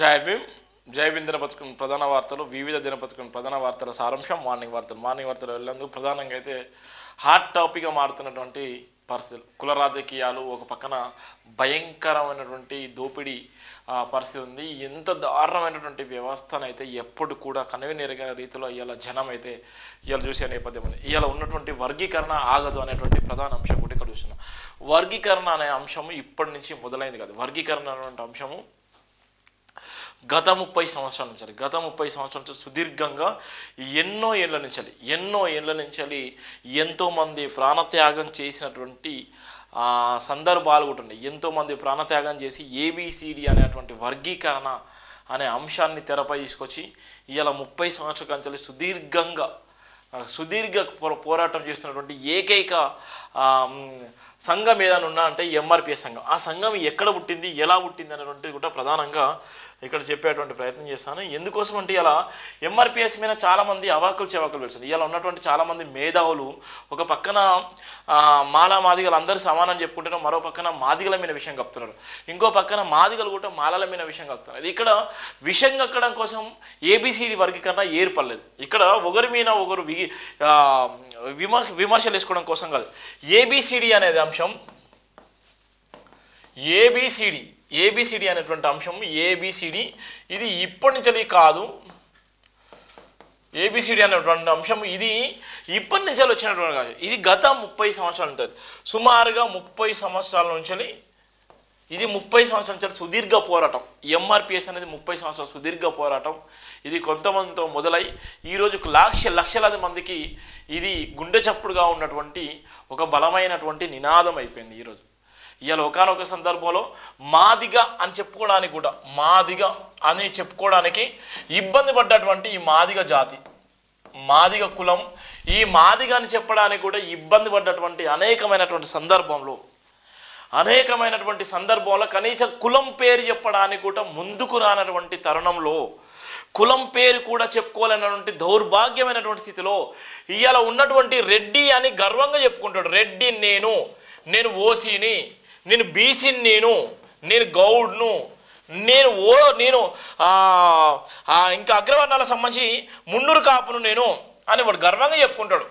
జై భీమ్ జై భీమ్ దినపత్రిక ప్రధాన వార్తలు వివిధ దినపత్రిక ప్రధాన వార్తల సారాంశం మార్నింగ్ వార్తలు వెళ్ళేందుకు ప్రధానంగా అయితే హాట్ టాపిక్గా మారుతున్నటువంటి పరిస్థితులు కుల రాజకీయాలు ఒక పక్కన భయంకరమైనటువంటి దోపిడీ పరిస్థితి ఉంది. ఎంత దారుణమైనటువంటి వ్యవస్థను అయితే ఎప్పుడు కూడా కనువినెరగని రీతిలో ఇవాళ జనం అయితే ఇవాళ చూసే నేపథ్యం ఉంది. ఇవాళ ఉన్నటువంటి వర్గీకరణ ఆగదు అనేటువంటి ప్రధాన అంశం కూడా ఇక్కడ చూస్తున్నాం. వర్గీకరణ అనే అంశము ఇప్పటి నుంచి మొదలైంది కాదు. వర్గీకరణ అనేటువంటి అంశము గత 30 సంవత్సరాల నుంచి సుదీర్ఘంగా ఎన్నో ఏళ్ళ నుంచి ఎంతోమంది ప్రాణత్యాగం చేసినటువంటి సందర్భాలు కూడా ఉన్నాయి. ఎంతోమంది ప్రాణత్యాగం చేసి ఏబిసిడి అనేటువంటి వర్గీకరణ అనే అంశాన్ని తెరపై తీసుకొచ్చి ఇవాళ 30 సంవత్సరాల నుంచి సుదీర్ఘ పోరాటం చేస్తున్నటువంటి ఏకైక సంఘం ఏదైనా ఉన్నా అంటే ఎంఆర్పిఎస్ సంఘం. ఆ సంఘం ఎక్కడ పుట్టింది, ఎలా పుట్టింది అనేటువంటిది కూడా ప్రధానంగా ఇక్కడ చెప్పేటువంటి ప్రయత్నం చేస్తాను. ఎందుకోసం అంటే ఇలా ఎంఆర్పిఎస్ మీద చాలామంది అవాకులు చెవాకులు పెడుతుంది. ఇలా ఉన్నటువంటి చాలామంది మేధావులు ఒక పక్కన మాదిగలు అందరూ సమానం చెప్పుకుంటున్నారు, మరో పక్కన మాదిగల మీద విషయం కప్పుతున్నారు, ఇంకో పక్కన మాదిగలు కూడా మాలల మీద విషయం కప్పుతున్నారు. ఇక్కడ విషయం కక్కడం కోసం ఏబిసిడి వర్గీకరణ ఏర్పడలేదు. ఇక్కడ ఒకరి మీద ఒకరు విమర్శలు వేసుకోవడం కోసం కాదు. ఏబిసిడి అనేది అంశం ఏబిసిడి అనేటువంటి అంశం ఏబిసిడి ఇది ఇప్పటి నుంచి కాదు. ఏబిసిడి అనేటువంటి అంశం ఇది ఇప్పటి నుంచి వచ్చినటువంటి కాదు. ఇది గత 30 సంవత్సరాలు ఉంటుంది. సుమారుగా 30 సంవత్సరాల నుంచి ఇది 30 సంవత్సరాల నుంచి సుదీర్ఘ పోరాటం. ఎంఆర్పిఎస్ అనేది 30 సంవత్సరాల సుదీర్ఘ పోరాటం. ఇది కొంతమందితో మొదలై ఈరోజు లక్షలాది మందికి ఇది గుండె చప్పుడుగా ఉన్నటువంటి ఒక బలమైనటువంటి నినాదం అయిపోయింది. ఈరోజు ఇవాళ ఒకనొక సందర్భంలో మాదిగ అని చెప్పుకోవడానికి ఇబ్బంది పడ్డటువంటి ఈ మాదిగ జాతి, మాదిగ కులం, ఈ మాదిగ అని చెప్పడానికి కూడా ఇబ్బంది పడ్డటువంటి అనేకమైనటువంటి సందర్భంలో కనీసం కులం పేరు చెప్పడానికి కూడా ముందుకు రానటువంటి తరుణంలో, కులం పేరు కూడా చెప్పుకోలేనటువంటి దౌర్భాగ్యమైనటువంటి స్థితిలో ఇవాళ ఉన్నటువంటి రెడ్డి అని గర్వంగా చెప్పుకుంటాడు. రెడ్డి నేను ఓసీని, నేను బీసీని, నేను గౌడ్ను, నేను ఇంకా అగ్రవర్ణాలకు సంబంధించి మున్నూరు కాపును నేను అని వాడు గర్వంగా చెప్పుకుంటాడు.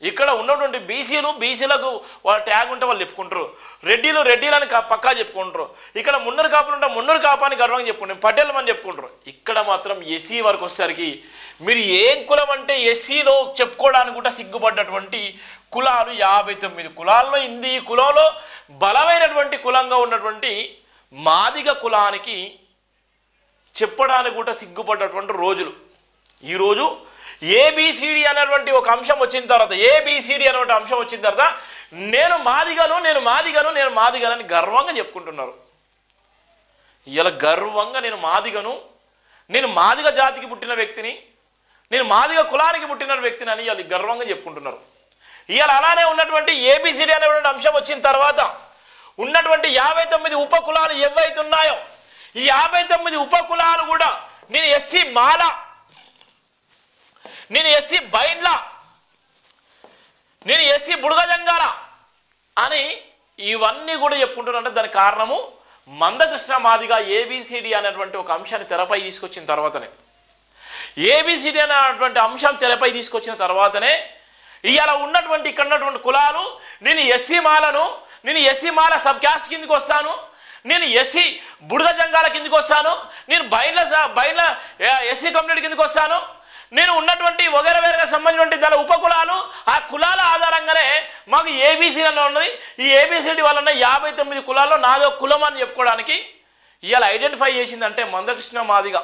ఇక్కడ ఉన్నటువంటి బీసీలకు వాళ్ళ ట్యాగ్ ఉంటే వాళ్ళు చెప్పుకుంటారు, రెడ్డిలని పక్కా చెప్పుకుంటారు. ఇక్కడ మున్నూరు కాపులు ఉంటే మున్నూరు కాపు అని గర్వంగా చెప్పుకుంటారు, పటేల్ అని చెప్పుకుంటారు. ఇక్కడ మాత్రం ఎస్సీ వరకు వచ్చేసరికి మీరు ఏం కులం అంటే ఎస్సీలో చెప్పుకోవడానికి కూడా సిగ్గుపడ్డటువంటి కులాలు 59 కులాల్లో ఈ కులంలో బలమైనటువంటి కులంగా ఉన్నటువంటి మాదిగ కులానికి చెప్పడానికి కూడా సిగ్గుపడ్డటువంటి రోజులు. ఈరోజు ఏబిసిడి అనేటువంటి ఒక అంశం వచ్చిన తర్వాత, నేను మాదిగను గర్వంగా చెప్పుకుంటున్నారు. ఇలా గర్వంగా నేను మాదిగ జాతికి పుట్టిన వ్యక్తిని, నేను మాదిగ కులానికి పుట్టిన వ్యక్తిని అని ఇలా గర్వంగా చెప్పుకుంటున్నారు. ఇవాళ అలానే ఉన్నటువంటి ఏబిసిడి అనేటువంటి అంశం వచ్చిన తర్వాత ఉన్నటువంటి 59 ఉపకులాలు ఏవైతే ఉన్నాయో ఈ 59 ఉపకులాలు కూడా నేను ఎస్సీ మాల, నేను ఎస్సీ బైండ్ల, నేను ఎస్సీ బుడగజంగాల అని ఇవన్నీ కూడా చెప్పుకుంటున్నారంటే దానికి కారణము మందకృష్ణ మాదిగ ఏబిసిడి అనేటువంటి ఒక అంశాన్ని తెరపై తీసుకొచ్చిన తర్వాతనే, ఏబిసిడి అనేటువంటి అంశం తెరపై తీసుకొచ్చిన తర్వాతనే ఇవాళ ఉన్నటువంటి ఇక్కడ ఉన్నటువంటి కులాలు నేను ఎస్సీ మాల సబ్ క్యాస్ట్ కిందకి వస్తాను, నేను ఎస్సీ బుడగ జంగాల కిందకి వస్తాను, నేను బైండ్ల ఎస్సీ కమ్యూనిటీ కిందకి వస్తాను, నేను ఉన్నటువంటి వేరేగా సంబంధించినటువంటి దాని ఉపకులాలు ఆ కులాల ఆధారంగానే మాకు ఏబిసిడి అని ఉన్నది. ఈ ఏబిసిడి వలన 59 కులాల్లో నాదో కులం అని చెప్పుకోవడానికి ఇవాళ ఐడెంటిఫై చేసిందంటే మందకృష్ణ మాదిగ.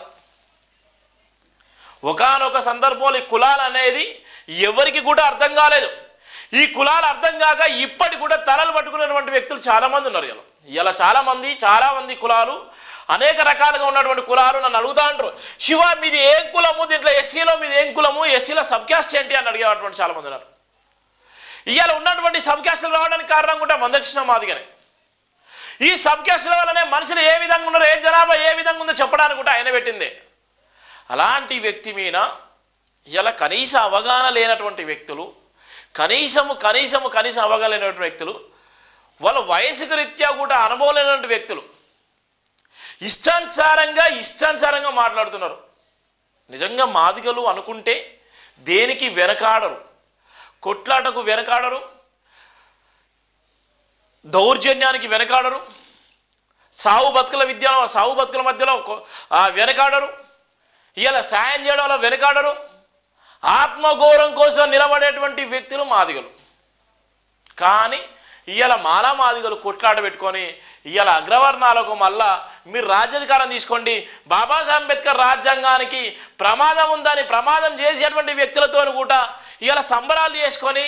ఒకానొక సందర్భంలో ఈ కులాలు అనేది ఎవరికి కూడా అర్థం కాలేదు. ఈ కులాలు అర్థం కాక ఇప్పటి కూడా తలలు పట్టుకున్నటువంటి వ్యక్తులు చాలామంది ఉన్నారు. ఇలా చాలా మంది కులాలు, అనేక రకాలుగా ఉన్నటువంటి కులాలు నన్ను అడుగుతా అంటారు, శివ మీది ఏం కులము, దీంట్లో ఎస్సీలో మీది ఏం కులము, ఎస్సీలో సబ్ క్యాస్ట్ ఏంటి అని అడిగేటువంటి చాలామంది ఉన్నారు. ఇవాళ ఉన్నటువంటి సబ్ క్యాస్టులు రావడానికి కారణం కూడా మందకృష్ణ మాదిగనే. ఈ సబ్ క్యాస్టుల వల్లనే మనుషులు ఏ విధంగా ఉన్నారు, ఏ జనాభా ఏ విధంగా ఉందో చెప్పడానికి కూడా ఆయన పెట్టిందే. అలాంటి వ్యక్తి మీద ఇలా కనీస అవగాహన లేనటువంటి వ్యక్తులు, కనీస అవగాహన లేనటువంటి వ్యక్తులు, వాళ్ళ వయసుకు రీత్యా కూడా అనుభవం లేనటువంటి వ్యక్తులు ఇష్టానుసారంగా మాట్లాడుతున్నారు. నిజంగా మాదిగలు అనుకుంటే దేనికి వెనకాడరు, కొట్లాటకు వెనకాడరు, దౌర్జన్యానికి వెనకాడరు, సావు బతుకుల మధ్యలో వెనకాడరు, ఇలా సాయం చేయడంలో వెనకాడరు. ఆత్మగౌరవం కోసం నిలబడేటువంటి వ్యక్తులు మాదిగలు. కానీ ఇవాళ మాదిగలు కొట్లాట పెట్టుకొని ఇవాళ అగ్రవర్ణాలకు మళ్ళా మీరు రాజ్యాధికారం తీసుకోండి, బాబాసాహెబ్ అంబేద్కర్ రాజ్యాంగానికి ప్రమాదం ఉందని ప్రమాదం చేసేటువంటి వ్యక్తులతో కూడా ఇవాళ సంబరాలు చేసుకొని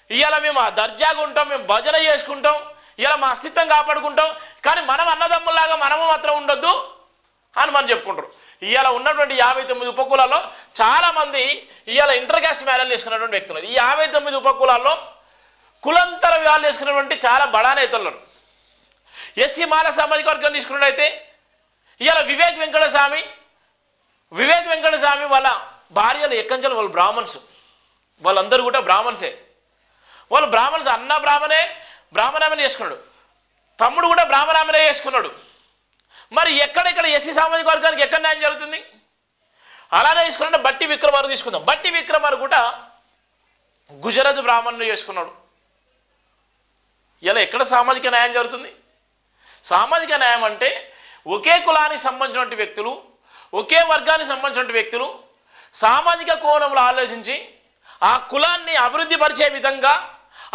ఇవాళ మేము దర్జాగా ఉంటాం, మేము భజన చేసుకుంటాం, ఇవాళ మా అస్తిత్వం కాపాడుకుంటాం, కానీ మనం అన్నదమ్ములాగా మనము మాత్రం ఉండొద్దు అని మనం చెప్పుకుంటారు. ఇవాళ ఉన్నటువంటి 59 ఉపకులాల్లో చాలామంది ఇవాళ ఇంటర్ కాస్ట్ మ్యారేజ్ చేసుకున్నటువంటి వ్యక్తులు. ఈ 59 ఉపకులాల్లో కులంతర వివాహాలు చేసుకున్నటువంటి చాలా బడా నేతలు. ఎస్సీ మాల సామాజిక వర్గం తీసుకున్నట్టయితే ఇవాళ వివేక్ వెంకటస్వామి వాళ్ళ భార్యలు ఎక్కంచెలు వాళ్ళు బ్రాహ్మణ్స్, వాళ్ళందరూ కూడా బ్రాహ్మణ్సే. వాళ్ళు బ్రాహ్మణ్స్, అన్న బ్రాహ్మణామని చేసుకున్నాడు, తమ్ముడు కూడా బ్రాహ్మణామనే చేసుకున్నాడు. మరి ఎక్కడెక్కడ ఎస్సీ సామాజిక వర్గానికి ఎక్కడ న్యాయం జరుగుతుంది? అలానే తీసుకున్న బట్టి విక్రమార్క తీసుకుందాం. బట్టి విక్రమార్క కూడా గుజరాత్ బ్రాహ్మణులు చేసుకున్నాడు. ఇలా ఎక్కడ సామాజిక న్యాయం జరుగుతుంది? సామాజిక న్యాయం అంటే ఒకే కులానికి సంబంధించినటువంటి వ్యక్తులు, ఒకే వర్గానికి సంబంధించినటువంటి వ్యక్తులు సామాజిక కోణంలో ఆలోచించి ఆ కులాన్ని అభివృద్ధి పరిచే విధంగా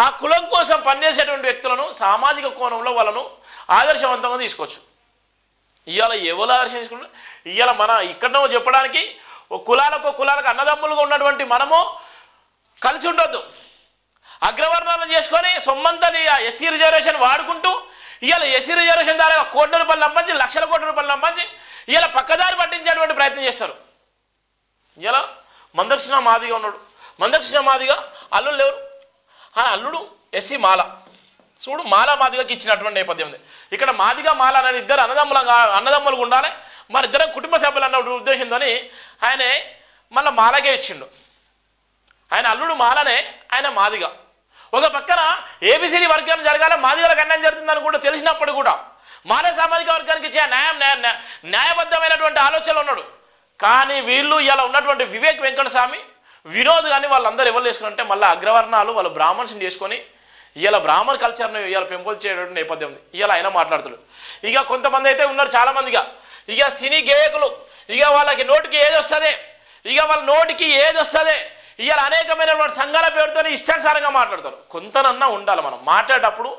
ఆ కులం కోసం పనిచేసేటువంటి వ్యక్తులను సామాజిక కోణంలో వాళ్ళను ఆదర్శవంతంగా తీసుకోవచ్చు. ఇవాళ ఎవరు ఆదర్శం తీసుకుంటారు? ఇవాళ మన ఇక్కడ చెప్పడానికి కులాలకు అన్నదమ్ములుగా ఉన్నటువంటి మనము కలిసి ఉండొద్దు. అగ్రవర్ణాలను చేసుకొని సొమ్మంతని ఎస్సీ రిజర్వేషన్ వాడుకుంటూ ఇవాళ ఎస్సీ రిజర్వేషన్ ద్వారా కోట్ల రూపాయలు సంపాదించి, లక్షల కోట్ల రూపాయలు సంపాదించి ఇవాళ పక్కదారి పట్టించేటువంటి ప్రయత్నం చేస్తారు. ఇలా మందకృష్ణ మాదిగా ఉన్నాడు. మందకృష్ణ మాదిగా అల్లుడు లేరు, అల్లుడు ఎస్సీ మాల. చూడు, మాదిగకి ఇచ్చినటువంటి నేపథ్యం ఉంది. ఇక్కడ మాదిగా మాల అనేది ఇద్దరు అన్నదమ్ములుగా ఉండాలి, మరి ఇద్దరం కుటుంబ సభ్యులు అన్న ఉద్దేశంతో ఆయన మళ్ళీ మాలకే ఇచ్చిండు. ఆయన అల్లుడు మాలనే, ఆయన మాదిగా. ఒక పక్కన ఏబిసిడి వర్గాన్ని జరగాలి, మాదిగలకు అన్యాయం జరుగుతుందని కూడా తెలిసినప్పుడు కూడా మాల సామాజిక వర్గానికి ఇచ్చే న్యాయబద్ధమైనటువంటి ఆలోచనలు ఉన్నాడు. కానీ వీళ్ళు ఇలా ఉన్నటువంటి వివేక్ వెంకటస్వామి, వినోద్ కానీ వాళ్ళందరూ ఎవరు చేసుకున్నారంటే మళ్ళీ అగ్రవర్ణాలు వాళ్ళు బ్రాహ్మణ్స్ని చేసుకొని ఇలా బ్రాహ్మణ కల్చర్ని ఇలా పెంపొందించేటువంటి నేపథ్యం ఉంది. ఇలా ఆయన మాట్లాడుతాడు. ఇక కొంతమంది అయితే ఉన్నారు చాలామందిగా, ఇక సినీ గేయకులు, ఇక వాళ్ళకి నోటికి ఏది వస్తుంది, ఇవాళ అనేకమైనటువంటి సంఘాల పేరుతో ఇష్టానుసారంగా మాట్లాడతారు. కొంతనన్నా ఉండాలి. మనం మాట్లాడేటప్పుడు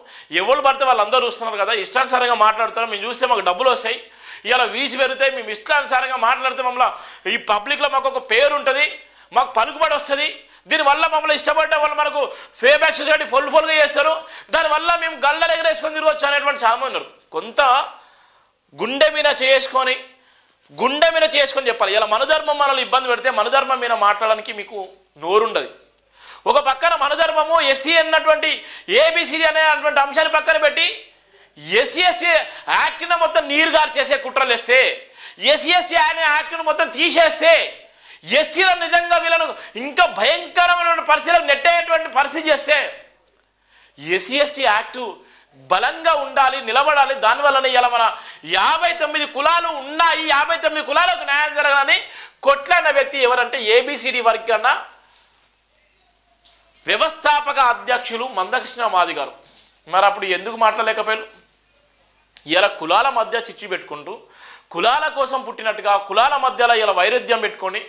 ఎవరు పడితే వాళ్ళందరూ చూస్తున్నారు కదా, ఇష్టానుసారంగా మాట్లాడతారు. మేము చూస్తే మాకు డబ్బులు వస్తాయి, ఇవాళ వీసి పెరుగుతాయి, మేము ఇష్టానుసారంగా మాట్లాడితే మమ్మల్ని ఈ పబ్లిక్లో మాకు ఒక పేరు ఉంటుంది, మాకు పలుకుబడి వస్తుంది, దీనివల్ల మమ్మల్ని ఇష్టపడ్డ వాళ్ళు మనకు ఫేబ్యాక్ సొసైటీ ఫుల్గా చేస్తారు, దానివల్ల మేము గళ్ళ ఎగరేసుకొని తిరగచ్చు అనేటువంటి చాలామంది ఉన్నారు. కొంత గుండె మీద చేసుకొని చెప్పాలి. ఇలా మనధర్మం మనల్ని ఇబ్బంది పెడితే మనధర్మం మీద మాట్లాడడానికి మీకు నోరుండదు. ఒక పక్కన మనధర్మము ఎస్సీ అన్నటువంటి ఏబిసిడి అనేటువంటి అంశాన్ని పక్కన పెట్టి ఎస్సీ ఎస్టీ యాక్ట్ని మొత్తం నీరుగారు చేసే కుట్రలు వేస్తే, ఎస్సీ ఎస్టీ అనే యాక్ట్ను మొత్తం తీసేస్తే, ఎస్సీలను నిజంగా వీళ్ళను ఇంకా భయంకరమైన పరిస్థితులకు నెట్టేటువంటి పరిస్థితి చేస్తే, ఎస్సీ ఎస్టీ యాక్టు బలంగా ఉండాలి, నిలబడాలి. దానివల్లనే ఇలా మన 59 కులాలు ఉన్నాయి, 59 కులాలకు న్యాయం జరగాలని కొట్లాడిన వ్యక్తి ఎవరంటే ఏబిసిడి వర్గన్న వ్యవస్థాపక అధ్యక్షులు మందకృష్ణ మాది గారు. మరి అప్పుడు ఎందుకు మాట్లాడలేకపోయారు? ఇలా కులాల మధ్య చిచ్చు పెట్టుకుంటూ, కులాల కోసం పుట్టినట్టుగా కులాల మధ్యలో ఇలా వైరుధ్యం పెట్టుకొని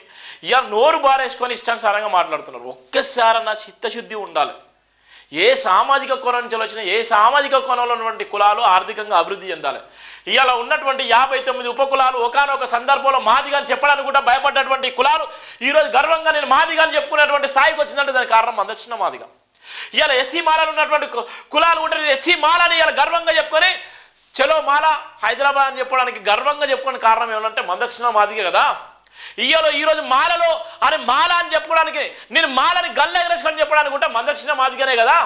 ఇలా నోరు బారేసుకొని ఇష్టానుసారంగా మాట్లాడుతున్నారు. ఒక్కసారన్నా చిత్తశుద్ధి ఉండాలి. ఏ సామాజిక కోణం నుంచి వచ్చినా ఏ సామాజిక కోణంలో ఉన్నటువంటి కులాలు ఆర్థికంగా అభివృద్ధి చెందాలి. ఇవాళ ఉన్నటువంటి 59 ఉపకులాలు ఒకనొక సందర్భంలో మాదిగాని చెప్పడానికి కూడా భయపడ్డటువంటి కులాలు ఈరోజు గర్వంగా నేను మాదిగాని చెప్పుకునేటువంటి స్థాయికి వచ్చిందంటే దానికి కారణం మందకృష్ణ మాదిగ. ఇవాళ ఎస్సీ మాలలో ఉన్నటువంటి కులాలు కూడా ఎస్సీ మాలని ఇలా గర్వంగా చెప్పుకొని చలో మాల హైదరాబాద్ అని చెప్పడానికి గర్వంగా చెప్పుకునే కారణం ఏమంటే మందకృష్ణ మాదిగే కదా. ఈరోజు మాలలో అని మాల అని చెప్పుకోవడానికి, నేను మాలని గల్ల ఎగరేసుకొని చెప్పడానికి కూడా మందకృష్ణ మాదిగనే కదా.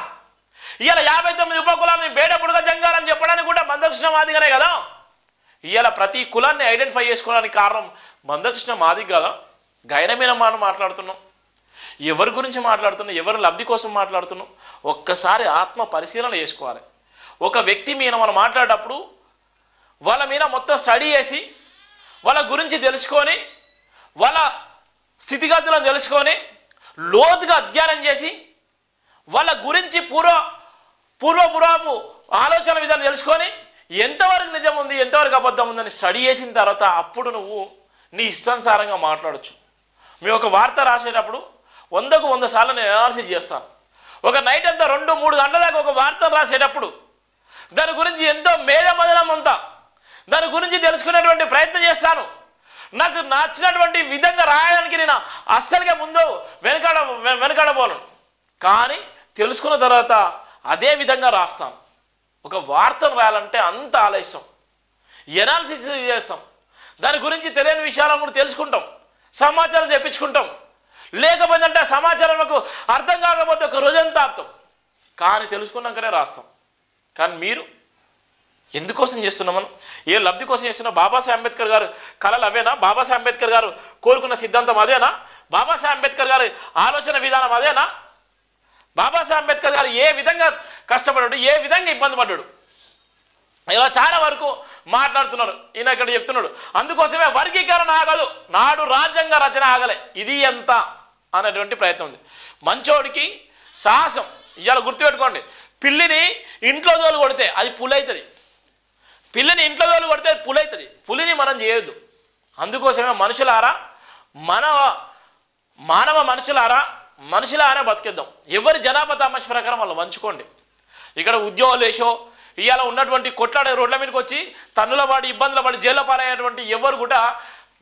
ఇవాళ 59 ఉపకులాలని బేడపుడుగా జంగాలని చెప్పడానికి కూడా మందకృష్ణ మాదిగనే కదా. ఇవాళ ప్రతి కులాన్ని ఐడెంటిఫై చేసుకోవడానికి కారణం మందకృష్ణ మాదిగ కదా. గైనమైన మనం మాట్లాడుతున్నాం, ఎవరి గురించి మాట్లాడుతున్నాం, ఎవరి లబ్ధి కోసం మాట్లాడుతున్నాం, ఒక్కసారి ఆత్మ పరిశీలన చేసుకోవాలి. ఒక వ్యక్తి మీద మనం మాట్లాడేటప్పుడు వాళ్ళ మీద మొత్తం స్టడీ చేసి వాళ్ళ గురించి తెలుసుకొని వాళ్ళ స్థితిగతులను తెలుసుకొని లోతుగా అధ్యయనం చేసి వాళ్ళ గురించి పూర్వపు ఆలోచన విధానం తెలుసుకొని ఎంతవరకు నిజం ఉంది ఎంతవరకు అబద్ధం ఉందని స్టడీ చేసిన తర్వాత అప్పుడు నువ్వు నీ ఇష్టానుసారంగా మాట్లాడచ్చు. మేము ఒక వార్త రాసేటప్పుడు 100కు 100 సార్లు నేను అనాలిసిస్ చేస్తాను. ఒక నైట్ అంతా 2-3 గంటల దాకా ఒక వార్తను రాసేటప్పుడు దాని గురించి ఎంతో మేధమదనం అంతా దాని గురించి తెలుసుకునేటువంటి ప్రయత్నం చేస్తాను. నాకు నచ్చినటువంటి విధంగా రాయడానికి నేను అస్సలుగా ముందు వెనకాడబోను. కానీ తెలుసుకున్న తర్వాత అదే విధంగా రాస్తాను. ఒక వార్తను రాయాలంటే అంత ఆలస్యం, ఎనాలిసిస్ చేస్తాం, దాని గురించి తెలియని విషయాలను కూడా తెలుసుకుంటాం, సమాచారం తెప్పించుకుంటాం. లేకపోతే అంటే సమాచారం మాకు అర్థం కాకపోతే ఒక రోజంతా ఆపుతాం. కానీ తెలుసుకున్నాకనే రాస్తాం. కానీ మీరు ఎందుకోసం చేస్తున్నాం? మనం ఏ లబ్ధి కోసం చేస్తున్నాం? బాబాసాహెబ్ అంబేద్కర్ గారు కళలు అవేనా? బాబాసాహెబ్ అంబేద్కర్ గారు కోరుకున్న సిద్ధాంతం అదేనా? బాబాసాహెబ్ అంబేద్కర్ గారి ఆలోచన విధానం అదేనా? బాబాసాహెబ్ అంబేద్కర్ గారు ఏ విధంగా కష్టపడ్డాడు, ఏ విధంగా ఇబ్బంది పడ్డాడు, ఇలా చాలా వరకు మాట్లాడుతున్నారు. ఈయన ఇక్కడ చెప్తున్నాడు, అందుకోసమే వర్గీకరణ ఆగదు, నాడు రాజ్యాంగ రచన ఆగలే, ఇది ఎంత అనేటువంటి ప్రయత్నం ఉంది. మంచోడికి సాహసం. ఇవాళ గుర్తుపెట్టుకోండి, పిల్లిని ఇంట్లో తోలు కొడితే అది పులవుతుంది. పిల్లిని ఇంట్లో తోలు కొడితే అది పులవుతుంది. పులిని మనం చేయొద్దు. అందుకోసమే మనుషులారా, మానవ మనుషులారా బతికేద్దాం. ఎవరి జనాభా తమాష ప్రకారం వాళ్ళు మంచుకోండి. ఇక్కడ ఉద్యోగాలు వేసో ఇవాళ ఉన్నటువంటి కొట్లాడే రోడ్ల మీదకి వచ్చి తన్నుల పడి ఇబ్బందుల పడి జైల్లో పాలయ్యేటువంటి ఎవరు కూడా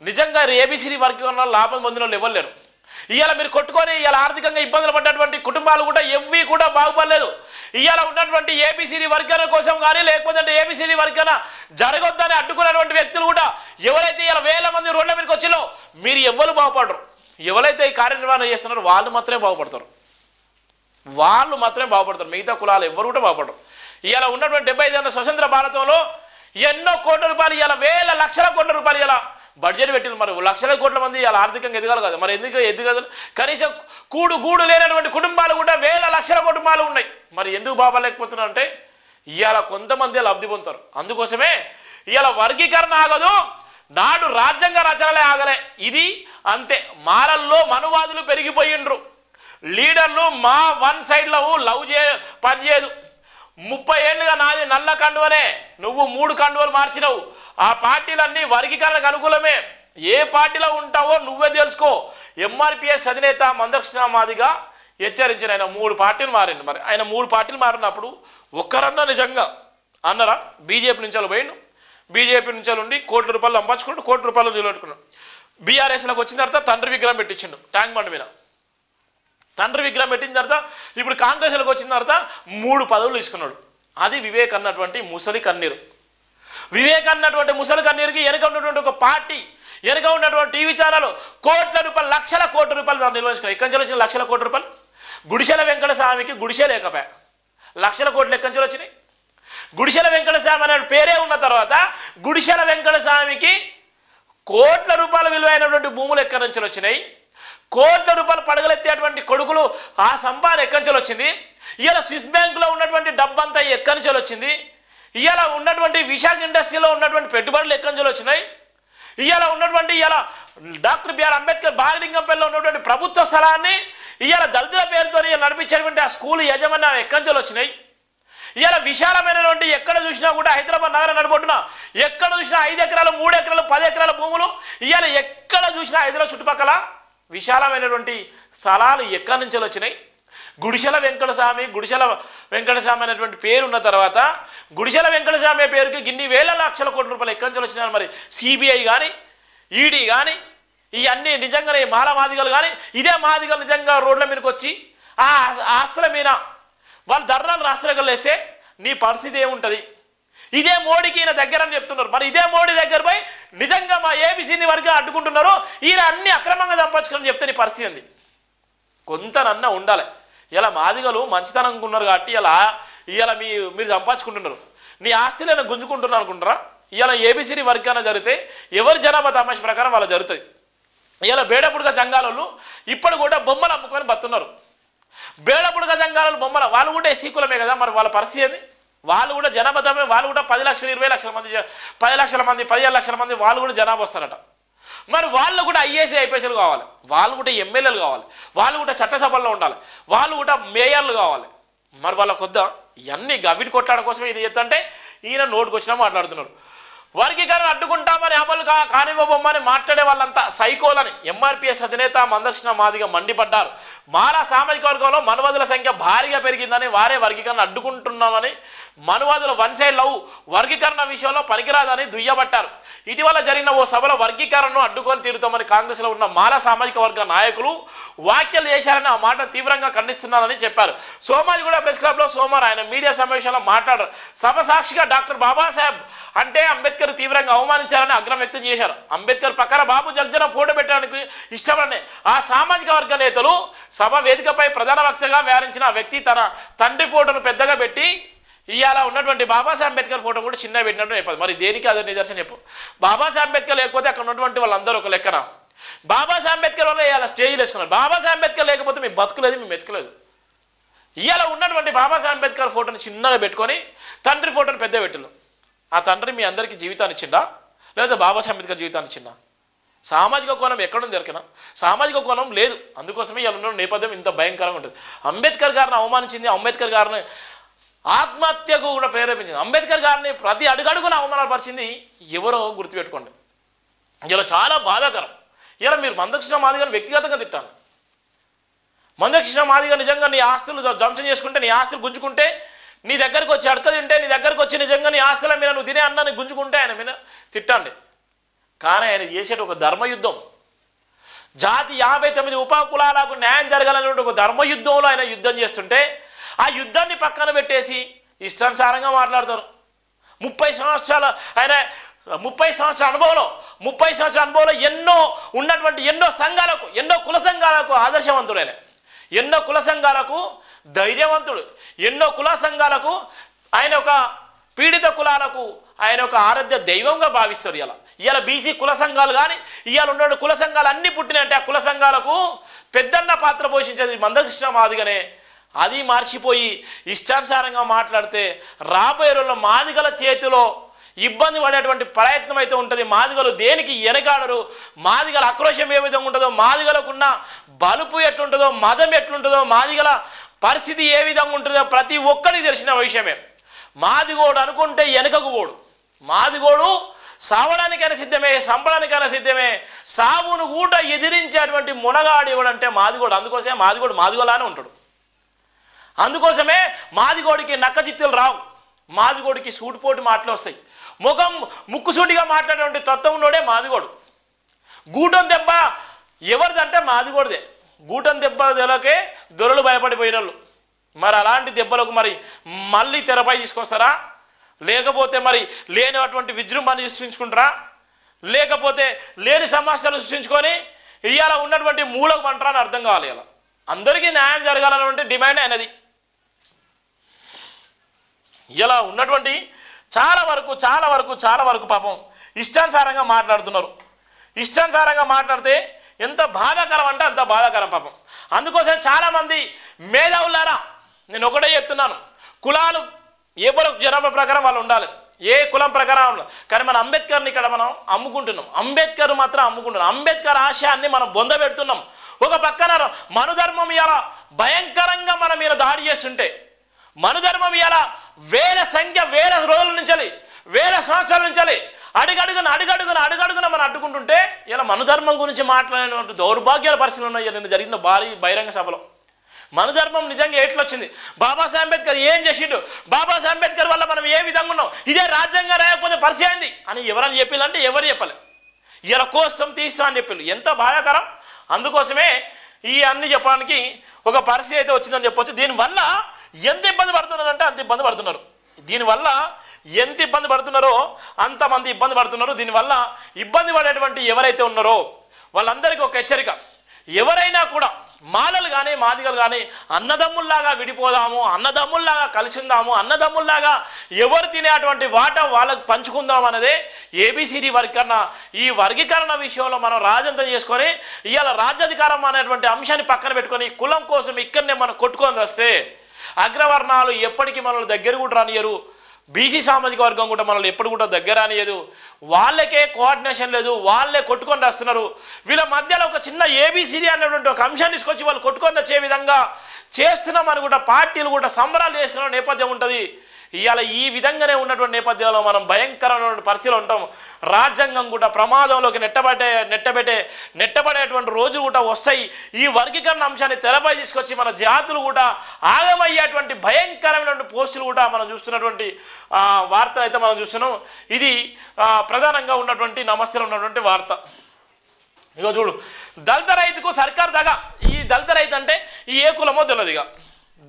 నిజంగా ఏబిసిడి వర్గీకరణ లాభం పొందిన వాళ్ళు ఎవరు లేరు. ఇవాళ మీరు కొట్టుకొని ఇవాళ ఆర్థికంగా ఇబ్బందులు పడ్డటువంటి కుటుంబాలు కూడా ఎవ్వి కూడా బాగుపడలేదు. ఇవాళ ఉన్నటువంటి ఏబిసిడి వర్గీకరణ కోసం కానీ లేకపోతే ఏబిసిడి వర్గీకరణ జరగొద్దని అడ్డుకున్నటువంటి వ్యక్తులు కూడా ఎవరైతే ఇలా వేల మంది రోడ్ల మీదకి వచ్చిలో మీరు ఎవ్వరు బాగుపడరు. ఎవరైతే ఈ కార్యనిర్వహణ చేస్తున్నారో వాళ్ళు మాత్రమే బాగుపడతారు. మిగతా కులాలు ఎవరు కూడా బాగుపడరు. ఇలా ఉన్నటువంటి 75 ఏళ్ళ స్వతంత్ర భారతంలో ఎన్నో కోట్ల రూపాయలు, ఇలా వేల లక్షల కోట్ల రూపాయలు ఇలా బడ్జెట్ పెట్టిన, మరి లక్షల కోట్ల మంది ఇలా ఆర్థికంగా ఎదగాలి కదా, మరి ఎందుకు ఎదగదు? కనీసం గూడు లేనటువంటి కుటుంబాలు కూడా వేల లక్షల కుటుంబాలు ఉన్నాయి. మరి ఎందుకు బాబాలేకపోతున్నారు అంటే ఇవాళ కొంతమంది లబ్ధి పొందుతారు. అందుకోసమే ఇవాళ వర్గీకరణ ఆగదు, నాడు రాజ్యాంగ రచనలే ఆగలే, ఇది అంతే. మాలల్లో మనువాదులు పెరిగిపోయిండ్రు. లీడర్లు మా వన్ సైడ్ లవ్ పనిచేయదు. 30 ఏళ్ళుగా నాది నల్ల కండువనే, నువ్వు 3 కండువలు మార్చినవు. ఆ పార్టీలన్నీ వర్గీకరణకు అనుకూలమే. ఏ పార్టీలో ఉంటావో నువ్వే తెలుసుకో. ఎంఆర్పిఎస్ అధినేత మందకృష్ణ మాదిగా హెచ్చరించిన ఆయన 3 పార్టీలు మారిండు. మరి ఆయన 3 పార్టీలు మారినప్పుడు ఒక్కరన్నా నిజంగా అన్నారా? బీజేపీ నుంచి పోయిండు, బీజేపీ నుంచి ఉండి కోట్ల రూపాయలు సంపాదించుకుంటూ కోట్ల రూపాయలు నిలబెట్టుకున్నాడు. బీఆర్ఎస్లోకి వచ్చిన తర్వాత తండ్రి విగ్రహం పెట్టించిండు ట్యాంక్ బండ్ మీద. తండ్రి విగ్రహం పెట్టిన తర్వాత ఇప్పుడు కాంగ్రెస్లోకి వచ్చిన తర్వాత 3 పదవులు తీసుకున్నాడు. అది వివేక్ అన్నటువంటి ముసలి కన్నీరు. వివేక్ అన్నటువంటి ముసలి కన్నీరుకి వెనుక ఉన్నటువంటి ఒక పార్టీ, వెనుక ఉన్నటువంటి టీవీ ఛానల్ కోట్ల రూపాయలు, లక్షల కోట్ల రూపాయలు నిర్వహించుకున్నాయి. ఎక్కడి నుంచి వచ్చిన లక్షల కోట్ల రూపాయలు? గుడిసెల వెంకట స్వామికి గుడిసె లేకపోయా, లక్షల కోట్లు ఎక్కడి నుంచి వచ్చినాయి? గుడిసెల వెంకట స్వామి అనే పేరే ఉన్న తర్వాత గుడిసెల వెంకట స్వామికి కోట్ల రూపాయల విలువైనటువంటి భూములు ఎక్కడి నుంచి వచ్చినాయి? కోట్ల రూపాయలు పడగలెత్తేటువంటి కొడుకులు ఆ సంపాదన ఎక్కడి నుంచి వచ్చింది? ఇవాళ స్విస్ బ్యాంకులో ఉన్నటువంటి డబ్బంతా ఎక్కడి నుంచి వచ్చింది? ఇవాళ ఉన్నటువంటి విశాఖ ఇండస్ట్రీలో ఉన్నటువంటి పెట్టుబడులు ఎక్కడి నుంచి వచ్చినాయి? ఇవాళ ఉన్నటువంటి డాక్టర్ బిఆర్ అంబేద్కర్ బాగలింగంపల్లిలో ఉన్నటువంటి ప్రభుత్వ స్థలాన్ని ఇవాళ దళితుల పేరుతో నడిపించేటువంటి ఆ స్కూల్ యజమాన్యం ఎక్కడి నుంచి వచ్చినాయి? ఇవాళ విశాలమైనటువంటి ఎక్కడ చూసినా కూడా హైదరాబాద్ నగరం నడిబొడ్డున ఎక్కడ చూసినా 5 ఎకరాలు 3 ఎకరాలు 10 ఎకరాల భూములు, ఇవాళ ఎక్కడ చూసినా హైదరాబాద్ చుట్టుపక్కల విశాలమైనటువంటి స్థలాలు ఎక్కడి నుంచి వచ్చినాయి? గుడిసెల వెంకటస్వామి అనేటువంటి పేరు ఉన్న తర్వాత గుడిసెల వెంకటస్వామి పేరుకి గిన్ని వేల లక్షల కోట్ల రూపాయలు ఎక్కడి నుంచి వచ్చినాయి? మరి సిబిఐ కానీ ఈడీ కానీ ఇవన్నీ నిజంగానే మాదిగలు కానీ ఇదే మాదిగలు నిజంగా రోడ్ల మీదకి వచ్చి ఆ ఆస్తుల మీద వాళ్ళు ధర్నాలు రాష్ట్రాలు వేస్తే నీ పరిస్థితి ఏముంటుంది? ఇదే మోడీకి ఈయన దగ్గర అని చెప్తున్నారు. మరి ఇదే మోడీ దగ్గర పోయి నిజంగా మా ఏబిసిని వర్గం అడ్డుకుంటున్నారు, ఈయన అన్ని అక్రమంగా సంపాదించుకుని చెప్తే నీ పరిస్థితి ఉంది. కొంతనన్నా ఉండాలి. ఇలా మాదిగలు మంచితనం ఉన్నారు కాబట్టి ఇలా మీరు సంపాదించుకుంటున్నారు, నీ ఆస్తిలో గుంజుకుంటున్నారు అనుకుంటారా? ఇలా ఏబిసిడి వర్గాన జరిగితే ఎవరి జనాభా తమాష ప్రకారం వాళ్ళ జరుగుతుంది. ఇలా బేడపుడుగా జంగాలు ఇప్పుడు కూడా బొమ్మలు అమ్ముకొని బతున్నారు. బేడపుడుగా జంగాలు బొమ్మల వాళ్ళు కూడా ఎస్సీ కులమే కదా, మరి వాళ్ళ పరిస్థితి ఏంది? వాళ్ళు కూడా జనాభా వాళ్ళు కూడా 10 లక్షలు 20 లక్షల మంది 10 లక్షల మంది 15 లక్షల మంది వాళ్ళు కూడా జనాభా వస్తారట. మరి వాళ్ళు కూడా ఐఏఎస్ ఐపీఎస్లు కావాలి, వాళ్ళు కూడా ఎమ్మెల్యేలు కావాలి, వాళ్ళు కూడా చట్టసభల్లో ఉండాలి, వాళ్ళు కూడా మేయర్లు కావాలి. మరి వాళ్ళకు వద్దా? ఇవన్నీ గవిటి కొట్లాడ కోసం ఇది చెప్తుంటే ఈయన నోటుకు వచ్చినా మాట్లాడుతున్నారు. వర్గీకరణ అడ్డుకుంటామని అమలు కానివ్వబొమ్మని మాట్లాడే వాళ్ళంతా సైకోలని ఎంఆర్పిఎస్ అధినేత మందకృష్ణ మాదిగ మండిపడ్డారు. మాలా సామాజిక వర్గంలో మనువాదుల సంఖ్య భారీగా పెరిగిందని, వారే వర్గీకరణ అడ్డుకుంటున్నామని, మనువాదుల వన్ సైడ్ లవ్ వర్గీకరణ విషయంలో పనికిరాదని దుయ్యబట్టారు. ఇటీవల జరిగిన ఓ సభలో వర్గీకరణను అడ్డుకొని తీరుతామని కాంగ్రెస్లో ఉన్న మాలా సామాజిక వర్గ నాయకులు వ్యాఖ్యలు చేశారని ఆ మాట తీవ్రంగా ఖండిస్తున్నారని చెప్పారు. సోమాజిగూడ ప్రెస్ క్లబ్లో సోమవారం ఆయన మీడియా సమావేశంలో మాట్లాడారు. సభ సాక్షిగా డాక్టర్ బాబాసాహెబ్ అంటే అంబేద్కర్ తీవ్రంగా అవమానించారని ఆగ్రహం వ్యక్తం చేశారు. అంబేద్కర్ పక్కన బాబు జగ్జన ఫోటో పెట్టడానికి ఇష్టమని ఆ సామాజిక వర్గ నేతలు సభ వేదికపై ప్రధాన వక్తగా వ్యవహరించిన వ్యక్తి తన తండ్రి ఫోటోను పెద్దగా పెట్టి ఇవాళ ఉన్నటువంటి బాబాసాహెబ్ అంబేద్కర్ ఫోటో కూడా చిన్న పెట్టినట్టు చెప్పదు. మరి దేనికి అదే నిదర్శనం చెప్పు? బాబాసాహెబ్ అంబేద్కర్ లేకపోతే అక్కడ ఉన్నటువంటి వాళ్ళందరూ ఒక లెక్కన, బాబాసాహెబ్ అంబేద్కర్ వల్ల ఇవాళ స్టేజ్లు వేసుకున్నారు. బాబాసాహెబ్ అంబేద్కర్ లేకపోతే మీ బతుకులేదు, మీ మెతుకులేదు. ఇవాళ ఉన్నటువంటి బాబాసాహెబ్ అంబేద్కర్ ఫోటోని చిన్నగా పెట్టుకొని తండ్రి ఫోటోని పెద్ద పెట్టిల్లు. ఆ తండ్రి మీ అందరికీ జీవితాన్ని ఇచ్చిండా లేదా బాబాసాహెబ్ అంబేద్కర్ జీవితాన్ని ఇచ్చిండా? సామాజిక కోణం ఎక్కడుంది దొరికినా? సామాజిక కోణం లేదు. అందుకోసమే ఇలా ఉన్న నేపథ్యం ఇంత భయంకరంగా ఉంటుంది. అంబేద్కర్ గారిని అవమానించింది, అంబేద్కర్ గారిని ఆత్మహత్యకు కూడా ప్రేరేపించింది, అంబేద్కర్ గారిని ప్రతి అడుగడుగున అవమానపరిచింది ఎవరో గుర్తుపెట్టుకోండి. ఇలా చాలా బాధాకరం. ఇలా మీరు మందకృష్ణ మాదిగని వ్యక్తిగతంగా తిట్టాను. మందకృష్ణ మాదిగ నిజంగా నీ ఆస్తులు ధ్వంసం చేసుకుంటే, నీ ఆస్తులు గుంజుకుంటే, నీ దగ్గరకు వచ్చి అడక తింటే, నీ దగ్గరకు వచ్చి నిజంగా నీ ఆస్తుల మీద నువ్వు తినే అన్నాన్ని గుంజుకుంటే ఆయన మీద తిట్టండి. కానీ ఆయన చేసేట ఒక ధర్మయుద్ధం, జాతి 59 ఉపకులాలకు న్యాయం జరగాలనే ఒక ధర్మయుద్ధంలో ఆయన యుద్ధం చేస్తుంటే ఆ యుద్ధాన్ని పక్కన పెట్టేసి ఇష్టానుసారంగా మాట్లాడతారు. 30 సంవత్సరాల ఆయన 30 సంవత్సరాల అనుభవంలో ఎన్నో ఉన్నటువంటి ఎన్నో సంఘాలకు, ఎన్నో కుల సంఘాలకు ఆదర్శవంతుడు ఆయన, ఎన్నో కుల సంఘాలకు ధైర్యవంతుడు, ఎన్నో కుల సంఘాలకు ఆయన ఒక పీడిత కులాలకు ఆయన ఒక ఆరాధ్య దైవంగా భావిస్తారు. ఇలా బీసీ కుల సంఘాలు కానీ ఇవాళ ఉన్న కుల సంఘాలు అన్నీ పుట్టినాయంటే ఆ కుల సంఘాలకు పెద్దన్న పాత్ర పోషించేది మందకృష్ణ మాదిగనే. అది మర్చిపోయి ఇష్టానుసారంగా మాట్లాడితే రాబోయే రోజుల్లో మాదిగల చేతిలో ఇబ్బంది పడేటువంటి ప్రయత్నం అయితే ఉంటుంది. మాదిగలు దేనికి వెనకాడరు, మాదిగల ఆక్రోశం ఏ విధంగా ఉంటుందో, మాదిగలకున్న బలుపు ఎట్లుంటుందో, మదం ఎట్లుంటుందో, మాదిగల పరిస్థితి ఏ విధంగా ఉంటుందో ప్రతి ఒక్కరికి తెలిసిన విషయమే. మాదిగోడు అనుకుంటే వెనుకకు పోడు, మాదిగోడు సావడానికైనా సిద్ధమే, సంపడానికైనా సిద్ధమే, సావును కూడా ఎదిరించేటువంటి మునగాడు ఎవడంటే మాదిగోడు. అందుకోసమే మాదిగోడు మాదిగోలానే ఉంటాడు. అందుకోసమే మాదిగోడికి నక్కజిత్తులు రావు, మాదిగోడికి సూటిపోటు మాటలు వస్తాయి, ముక్కుసూటిగా మాట్లాడేటువంటి తత్వం ఉన్నోడే మాదిగోడు. గూటం దెబ్బ ఎవరిదంటే మాదిగోడిదే. గూటం దెబ్బ దెబ్బకే దొరలు భయపడిపోయిన వాళ్ళు. మరి అలాంటి దెబ్బలకు మరి మళ్ళీ తెరపై తీసుకొస్తారా, లేకపోతే మరి లేనటువంటి విజృంభాన్ని సృష్టించుకుంటారా, లేకపోతే లేని సమస్యలు సృష్టించుకొని ఇవాళ ఉన్నటువంటి మూలకు పంటరా అని అర్థం కావాలి. ఇలా అందరికీ న్యాయం జరగాలన్నటువంటి డిమాండ్ అయినది. ఇలా ఉన్నటువంటి చాలా వరకు పాపం ఇష్టానుసారంగా మాట్లాడుతున్నారు. ఇష్టానుసారంగా మాట్లాడితే ఎంత బాధాకరం అంటే అంత బాధాకరం పాపం. అందుకోసం చాలామంది మేధావులారా నేను ఒకటే చెప్తున్నాను, కులాలు ఏ పొరకు జనాభా ప్రకారం వాళ్ళు ఉండాలి, ఏ కులం ప్రకారం. కానీ మన అంబేద్కర్ని ఇక్కడ మనం అమ్ముకుంటున్నాం, అంబేద్కర్ మాత్రం అమ్ముకుంటున్నాం, అంబేద్కర్ ఆశయాన్ని మనం బొందబెడుతున్నాం. ఒక పక్కన మనుధర్మం ఇలా భయంకరంగా మన మీద దాడి చేస్తుంటే, మనుధర్మం ఇలా వేల రోజుల నుంచి, వేల సంవత్సరాల నుంచి అడుగడుగున మనం అడ్డుకుంటుంటే ఇలా మనుధర్మం గురించి మాట్లాడినటువంటి దౌర్భాగ్యాల పరిస్థితులు ఉన్నాయి. నిన్న జరిగిన భారీ బహిరంగ సభలో మనుధర్మం నిజంగా ఎట్లొచ్చింది, బాబాసాహెబ్ అంబేద్కర్ ఏం చేసిండు, బాబాసాహెబ్ అంబేద్కర్ వల్ల మనం ఏ విధంగా ఉన్నాం, ఇదే రాజ్యాంగం రాయకపోతే పరిచయం అయింది అని ఎవరని చెప్పాలంటే ఎవరు చెప్పలే. ఇలా కోస్తాం తీస్తాం అని చెప్పారు. ఎంత బాధాకరం. అందుకోసమే ఈ అన్ని చెప్పడానికి ఒక పరిస్థితి అయితే వచ్చిందని చెప్పొచ్చు. దీనివల్ల ఎంత ఇబ్బంది పడుతున్నారంటే అంత ఇబ్బంది పడుతున్నారు. దీనివల్ల ఎంత ఇబ్బంది పడుతున్నారో అంతమంది ఇబ్బంది పడుతున్నారు. దీనివల్ల ఇబ్బంది పడేటువంటి ఎవరైతే ఉన్నారో వాళ్ళందరికీ ఒక హెచ్చరిక, ఎవరైనా కూడా మాలలు కానీ మాదిగలు కానీ అన్నదమ్ముల్లాగా విడిపోదాము, అన్నదమ్ముల్లాగా కలిసి ఉందాము, అన్నదమ్ముల్లాగా ఎవరు తినేటువంటి వాటా వాళ్ళకు పంచుకుందాం అన్నదే ఏబిసిడి వర్గీకరణ. ఈ వర్గీకరణ విషయంలో మనం రాజంతం చేసుకొని ఇవాళ రాజ్యాధికారం అనేటువంటి అంశాన్ని పక్కన పెట్టుకొని కులం కోసం ఇక్కడనే మనం కొట్టుకొని వస్తే అగ్రవర్ణాలు ఎప్పటికీ మనల్ని దగ్గర కూడా రానియరు, బీసీ సామాజిక వర్గం కూడా మనల్ని ఎప్పుడు కూడా దగ్గర రానియదు, వాళ్ళకే కోఆర్డినేషన్ లేదు, వాళ్ళే కొట్టుకొని రాస్తున్నారు. వీళ్ళ మధ్యలో ఒక చిన్న ఏబిసిడి అనేటువంటి ఒక అంశాన్ని తీసుకొచ్చి వాళ్ళు కొట్టుకొని వచ్చే విధంగా చేస్తున్నామని కూడా పార్టీలు కూడా సంబరాలు చేసుకునే నేపథ్యం ఉంటుంది. ఇవాళ ఈ విధంగానే ఉన్నటువంటి నేపథ్యంలో మనం భయంకరమైనటువంటి పరిస్థితిలో ఉంటాం. రాజ్యాంగం కూడా ప్రమాదంలోకి నెట్టబడేటువంటి రోజులు కూడా వస్తాయి. ఈ వర్గీకరణ అంశాన్ని తెరపై తీసుకొచ్చి మన జాతులు కూడా ఆగమయ్యేటువంటి భయంకరమైనటువంటి పోస్టులు కూడా మనం చూస్తున్నటువంటి వార్త అయితే మనం చూస్తున్నాం. ఇది ప్రధానంగా ఉన్నటువంటి నమస్తేలో ఉన్నటువంటి వార్త. ఇగో చూడు, దళిత రైతుకు సర్కార్ దగ్గ. ఈ దళిత రైతు అంటే ఈ ఏ కులమో తెలియదు. ఇక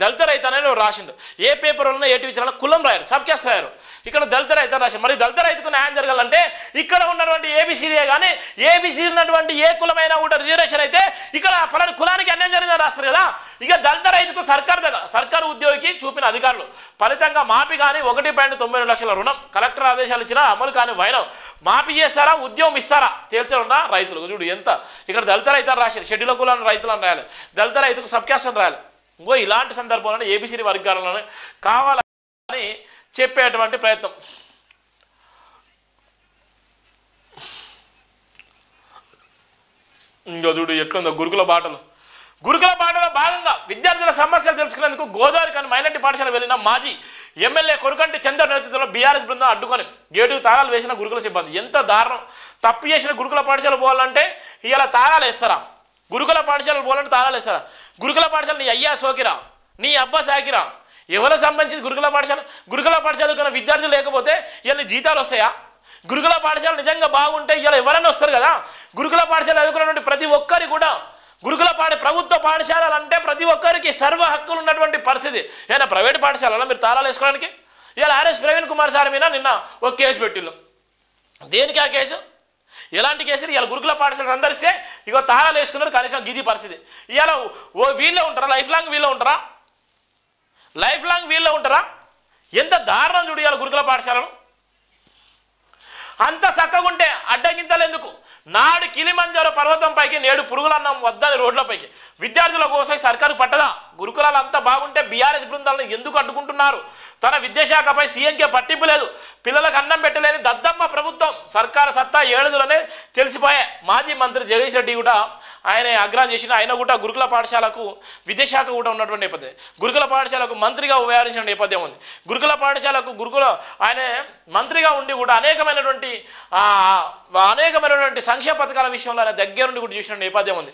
దళిత రైతు అనేది రాసిండు. ఏ పేపర్ వలన ఏ టీవీ ఛానల్ కులం రాయారు, సబ్ క్యాస్ట్ రాయారు. ఇక్కడ దళిత రైతు రాశారు. మరి దళిత రైతుకు న్యాయం జరగాలంటే ఇక్కడ ఉన్నటువంటి ఏబిసిడియే కానీ ఏబిసి ఉన్నటువంటి ఏ కులమైనా కూడా రిజర్వేషన్ అయితే ఇక్కడ పలానా కులానికి అన్యాయం జరిగిందని రాస్తారు కదా. ఇక దళిత రైతుకు సర్కారు ఉద్యోగికి చూపిన అధికారులు ఫలితంగా మాఫీ కానీ 1.92 లక్షల రుణం కలెక్టర్ ఆదేశాలు ఇచ్చినా అమలు కానీ వైనం. మాఫీ చేస్తారా, ఉద్యోగం ఇస్తారా తేల్చకుండా రైతులకు. చూడు ఎంత ఇక్కడ దళిత రైతు అని రాశారు. షెడ్యూల్ కులాన్ని రైతులను రాయాలి, దళిత రైతుకు సబ్ క్యాస్ట్ అని రాయాలి. ఇంకో ఇలాంటి సందర్భంలో ఏబిసిడి వర్గాలను కావాలని చెప్పేటువంటి ప్రయత్నం. ఇంకో చూడు ఎట్లుందో గురుకుల బాటలో భాగంగా విద్యార్థుల సమస్యలు తెలుసుకునేందుకు గోదావరి కానీ మైనార్టీ పాఠశాల వెళ్ళిన మాజీ ఎమ్మెల్యే కొరుకంటి చంద్ర నేతృత్వంలో బీఆర్ఎస్ బృందం అడ్డుకొని గేటుకు తాళాలు వేసిన గురుకుల సిబ్బంది. ఎంత దారుణం! తప్పు చేసిన గురుకుల పాఠశాల పోవాలంటే ఇలా తాళాలు వేస్తారా? గురుకుల పాఠశాలలు పోవాలంటే తాళాలు వేస్తారా? గురుకుల పాఠశాల నీ అయ్యా సోకిరా, నీ అబ్బా సాకిరా? ఎవరు సంబంధించింది గురుకుల పాఠశాల కన్నా విద్యార్థులు లేకపోతే ఇలా జీతాలు వస్తాయా? గురుకుల పాఠశాల నిజంగా బాగుంటే ఇలా ఎవరైనా వస్తారు కదా. గురుకుల పాఠశాల చదువుకున్నటువంటి ప్రతి ఒక్కరి కూడా ప్రభుత్వ పాఠశాలలు అంటే ప్రతి ఒక్కరికి సర్వ హక్కులు ఉన్నటువంటి పరిస్థితి. ఏదైనా ప్రైవేట్ పాఠశాలలో మీరు తాళాలు వేసుకోవడానికి ఇలా ఆర్ఎస్ ప్రవీణ్ కుమార్ సార్ మీద నిన్న ఒక కేసు పెట్టిళ్ళు. దేనికి ఆ కేసు? ఎలాంటి కేసులు? ఇలా గురుకుల పాఠశాల సందర్శిస్తే ఇగో తాళాలు వేసుకున్నారు. కనీసం గిది పరిస్థితి. ఇలా వీళ్ళే ఉంటారా? లైఫ్ లాంగ్ వీళ్ళే ఉంటారా? ఎంత దారుణం చూడు ఇలా గురుకుల పాఠశాలను. అంత చక్కగుంటే అడ్డగింతలు ఎందుకు? నాడు కిలిమంజారో పర్వతం పైకి నేడు పురుగులన్నం వద్దని రోడ్లపైకి. విద్యార్థుల కోసం సర్కారు పట్టదా? గురుకులాలు అంతా బాగుంటే బీఆర్ఎస్ బృందాలను ఎందుకు అడ్డుకుంటున్నారు? తన విద్యాశాఖపై సీఎంకే పట్టింపు లేదు. పిల్లలకు అన్నం పెట్టలేని దద్దమ్మ ప్రభుత్వం. సర్కారు సత్తా ఏడులోనే తెలిసిపోయే. మాజీ మంత్రి జగదీష్ రెడ్డి కూడా ఆయన ఆగ్రహం చేసిన. ఆయన కూడా గురుకుల పాఠశాలకు విద్యాశాఖ కూడా ఉన్నటువంటి నేపథ్యం. గురుకుల పాఠశాలకు మంత్రిగా వ్యవహరించిన నేపథ్యం ఉంది. గురుకుల పాఠశాలకు ఆయన మంత్రిగా ఉండి కూడా అనేకమైనటువంటి సంక్షేమ పథకాల విషయంలో ఆయన దగ్గరుండి కూడా చూసిన నేపథ్యం ఉంది.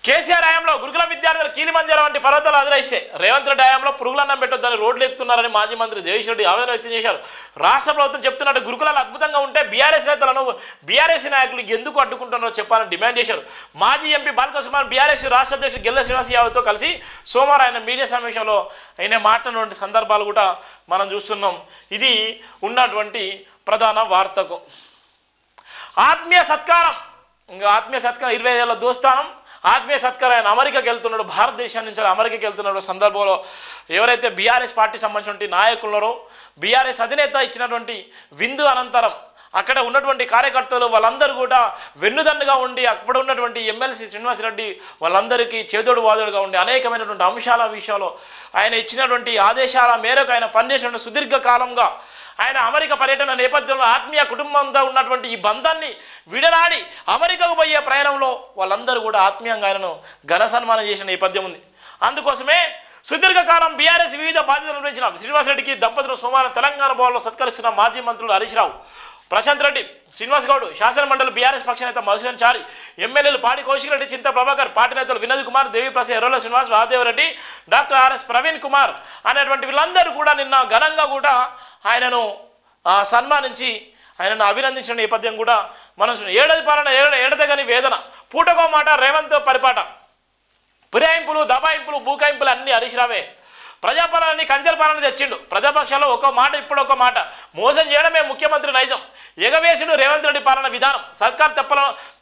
కేసీఆర్ హయాంలో గురుకుల విద్యార్థులు కీలిమంజారో వంటి పర్వతాలు అదిరేస్తే రేవంత్ రెడ్డి హయాంలో పురుగులన్నం పెట్టొద్దని రోడ్లు ఎక్కుతున్నారని మాజీ మంత్రి జగదీష్ రెడ్డి ఆవేదన వ్యక్తం చేశారు. రాష్ట్ర ప్రభుత్వం చెప్తున్నట్టు గురుకులాలు అద్భుతంగా ఉంటే బీఆర్ఎస్ నాయకులు ఎందుకు అడ్డుకుంటున్నారో చెప్పాలని డిమాండ్ చేశారు. మాజీ ఎంపీ బాలకృష్ణ బీఆర్ఎస్ రాష్ట్ర అధ్యక్షుడు గెల్ల శ్రీనివాస్ యాదవ్తో కలిసి సోమవారం ఆయన మీడియా సమావేశంలో ఆయన మాట్లాడినటువంటి సందర్భాలు కూడా మనం చూస్తున్నాం. ఇది ఉన్నటువంటి ప్రధాన వార్తకు. ఆత్మీయ సత్కారం 25 ఏళ్ళ దోస్తానం. ఆత్మీయ సత్కారం ఆయన అమెరికాకి వెళ్తున్నాడు. భారతదేశం నుంచి అమెరికాకి వెళ్తున్న సందర్భంలో ఎవరైతే బీఆర్ఎస్ పార్టీ సంబంధించిన నాయకులున్నారో బీఆర్ఎస్ అధినేత ఇచ్చినటువంటి విందు అనంతరం అక్కడ ఉన్నటువంటి కార్యకర్తలు వాళ్ళందరూ కూడా వెన్నుదన్నుగా ఉండి అక్కడ ఉన్నటువంటి ఎమ్మెల్సీ శ్రీనివాసరెడ్డి వాళ్ళందరికీ చేదోడు వాదోడుగా ఉండి అనేకమైనటువంటి అంశాల విషయంలో ఆయన ఇచ్చినటువంటి ఆదేశాల మేరకు ఆయన పనిచేసిన సుదీర్ఘకాలంగా ఆయన అమెరికా పర్యటన నేపథ్యంలో ఆత్మీయ కుటుంబంతో ఉన్నటువంటి ఈ బంధాన్ని విడనాడి అమెరికాకు పోయే ప్రయాణంలో వాళ్ళందరూ కూడా ఆత్మీయంగా ఆయనను ఘన సన్మానం చేసిన నేపథ్యం ఉంది. అందుకోసమే సుదీర్ఘకాలం బీఆర్ఎస్ వివిధ బాధ్యతలు నిర్వహించిన శ్రీనివాసరెడ్డికి దంపతులు సోమవారం తెలంగాణ భవన్లో సత్కరిస్తున్న మాజీ మంత్రులు హరీష్ రావు, ప్రశాంత్ రెడ్డి, శ్రీనివాస్ గౌడ్, శాసనమండలి బీఆర్ఎస్ పక్ష నేత మధుసూదన్ చారి, ఎమ్మెల్యేలు పాడి కౌశిక్ రెడ్డి, చింత ప్రభాకర్, పార్టీ నేతలు వినోద్ కుమార్, దేవిప్రసాద్, ఎర్రోల శ్రీనివాస్, మహాదేవరెడ్డి, డాక్టర్ ఆర్ఎస్ ప్రవీణ్ కుమార్ అనేటువంటి వీళ్ళందరూ కూడా నిన్న ఘనంగా కూడా ఆయనను సన్మానించి ఆయనను అభినందించిన నేపథ్యం కూడా మనం ఏడాది పాలన ఏడదగని వేదన, పూటకో మాట రేవంత్ పరిపాట, ఫిరాయింపులు, దబాయింపులు, బూకాయింపులు అన్నీ హరీష్ రావే. ప్రజాపాలనని కంచెల పాలన తెచ్చిండు. ప్రజాపక్షంలో ఒక మాట ఇప్పుడు ఒక మాట, మోసం చేయడమే ముఖ్యమంత్రి నైజం, ఎగవేసుడు రేవంత్ రెడ్డి పాలన విధానం, సర్కార్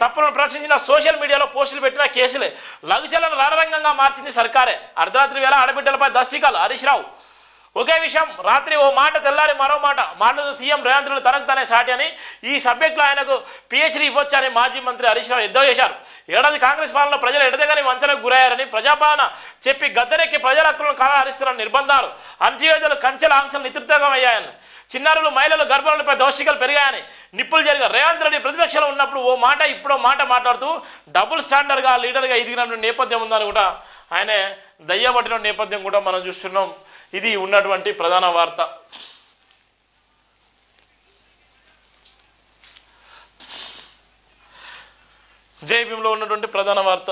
తప్పులను ప్రశ్నించిన సోషల్ మీడియాలో పోస్టులు పెట్టిన కేసులే, లఘుచలను రణరంగంగా మార్చింది సర్కారే, అర్ధరాత్రి వేళ ఆడబిడ్డలపై దస్టికాలు హరీష్ రావు, ఒకే విషయం రాత్రి ఓ మాట తెల్లారి మరో మాట మాటలు సీఎం రేవంత్ రెడ్డి తనకు తనే సాటి అని ఈ సబ్జెక్టులో ఆయనకు పిహెచ్డీ ఇవ్వొచ్చని మాజీ మంత్రి హరీష్ రావు ఎద్దో చేశారు. ఏడాది కాంగ్రెస్ పాలనలో ప్రజలు ఎడదగని వంచనకు గురయ్యారని ప్రజాపాలన చెప్పి గద్దెనెక్కి ప్రజల హక్కులను కాలహరిస్తున్న నిర్బంధాలు అణచివేతలు కంచెల ఆంక్షలు నితృత్వం అయ్యాయని చిన్నారులు మహిళలు గర్భాలపై దోషికలు పెరిగాయని నిప్పులు జరిగారు. రేవంత్ రెడ్డి ప్రతిపక్షంలో ఉన్నప్పుడు ఓ మాట ఇప్పుడో మాట మాట్లాడుతూ డబుల్ స్టాండర్డ్గా లీడర్గా ఎదిగినటువంటి నేపథ్యం ఉందని కూడా ఆయన దయ్యబట్టిన నేపథ్యం కూడా మనం చూస్తున్నాం. ఇది ఉన్నటువంటి ప్రధాన వార్త. జైభీంలో ఉన్నటువంటి ప్రధాన వార్త.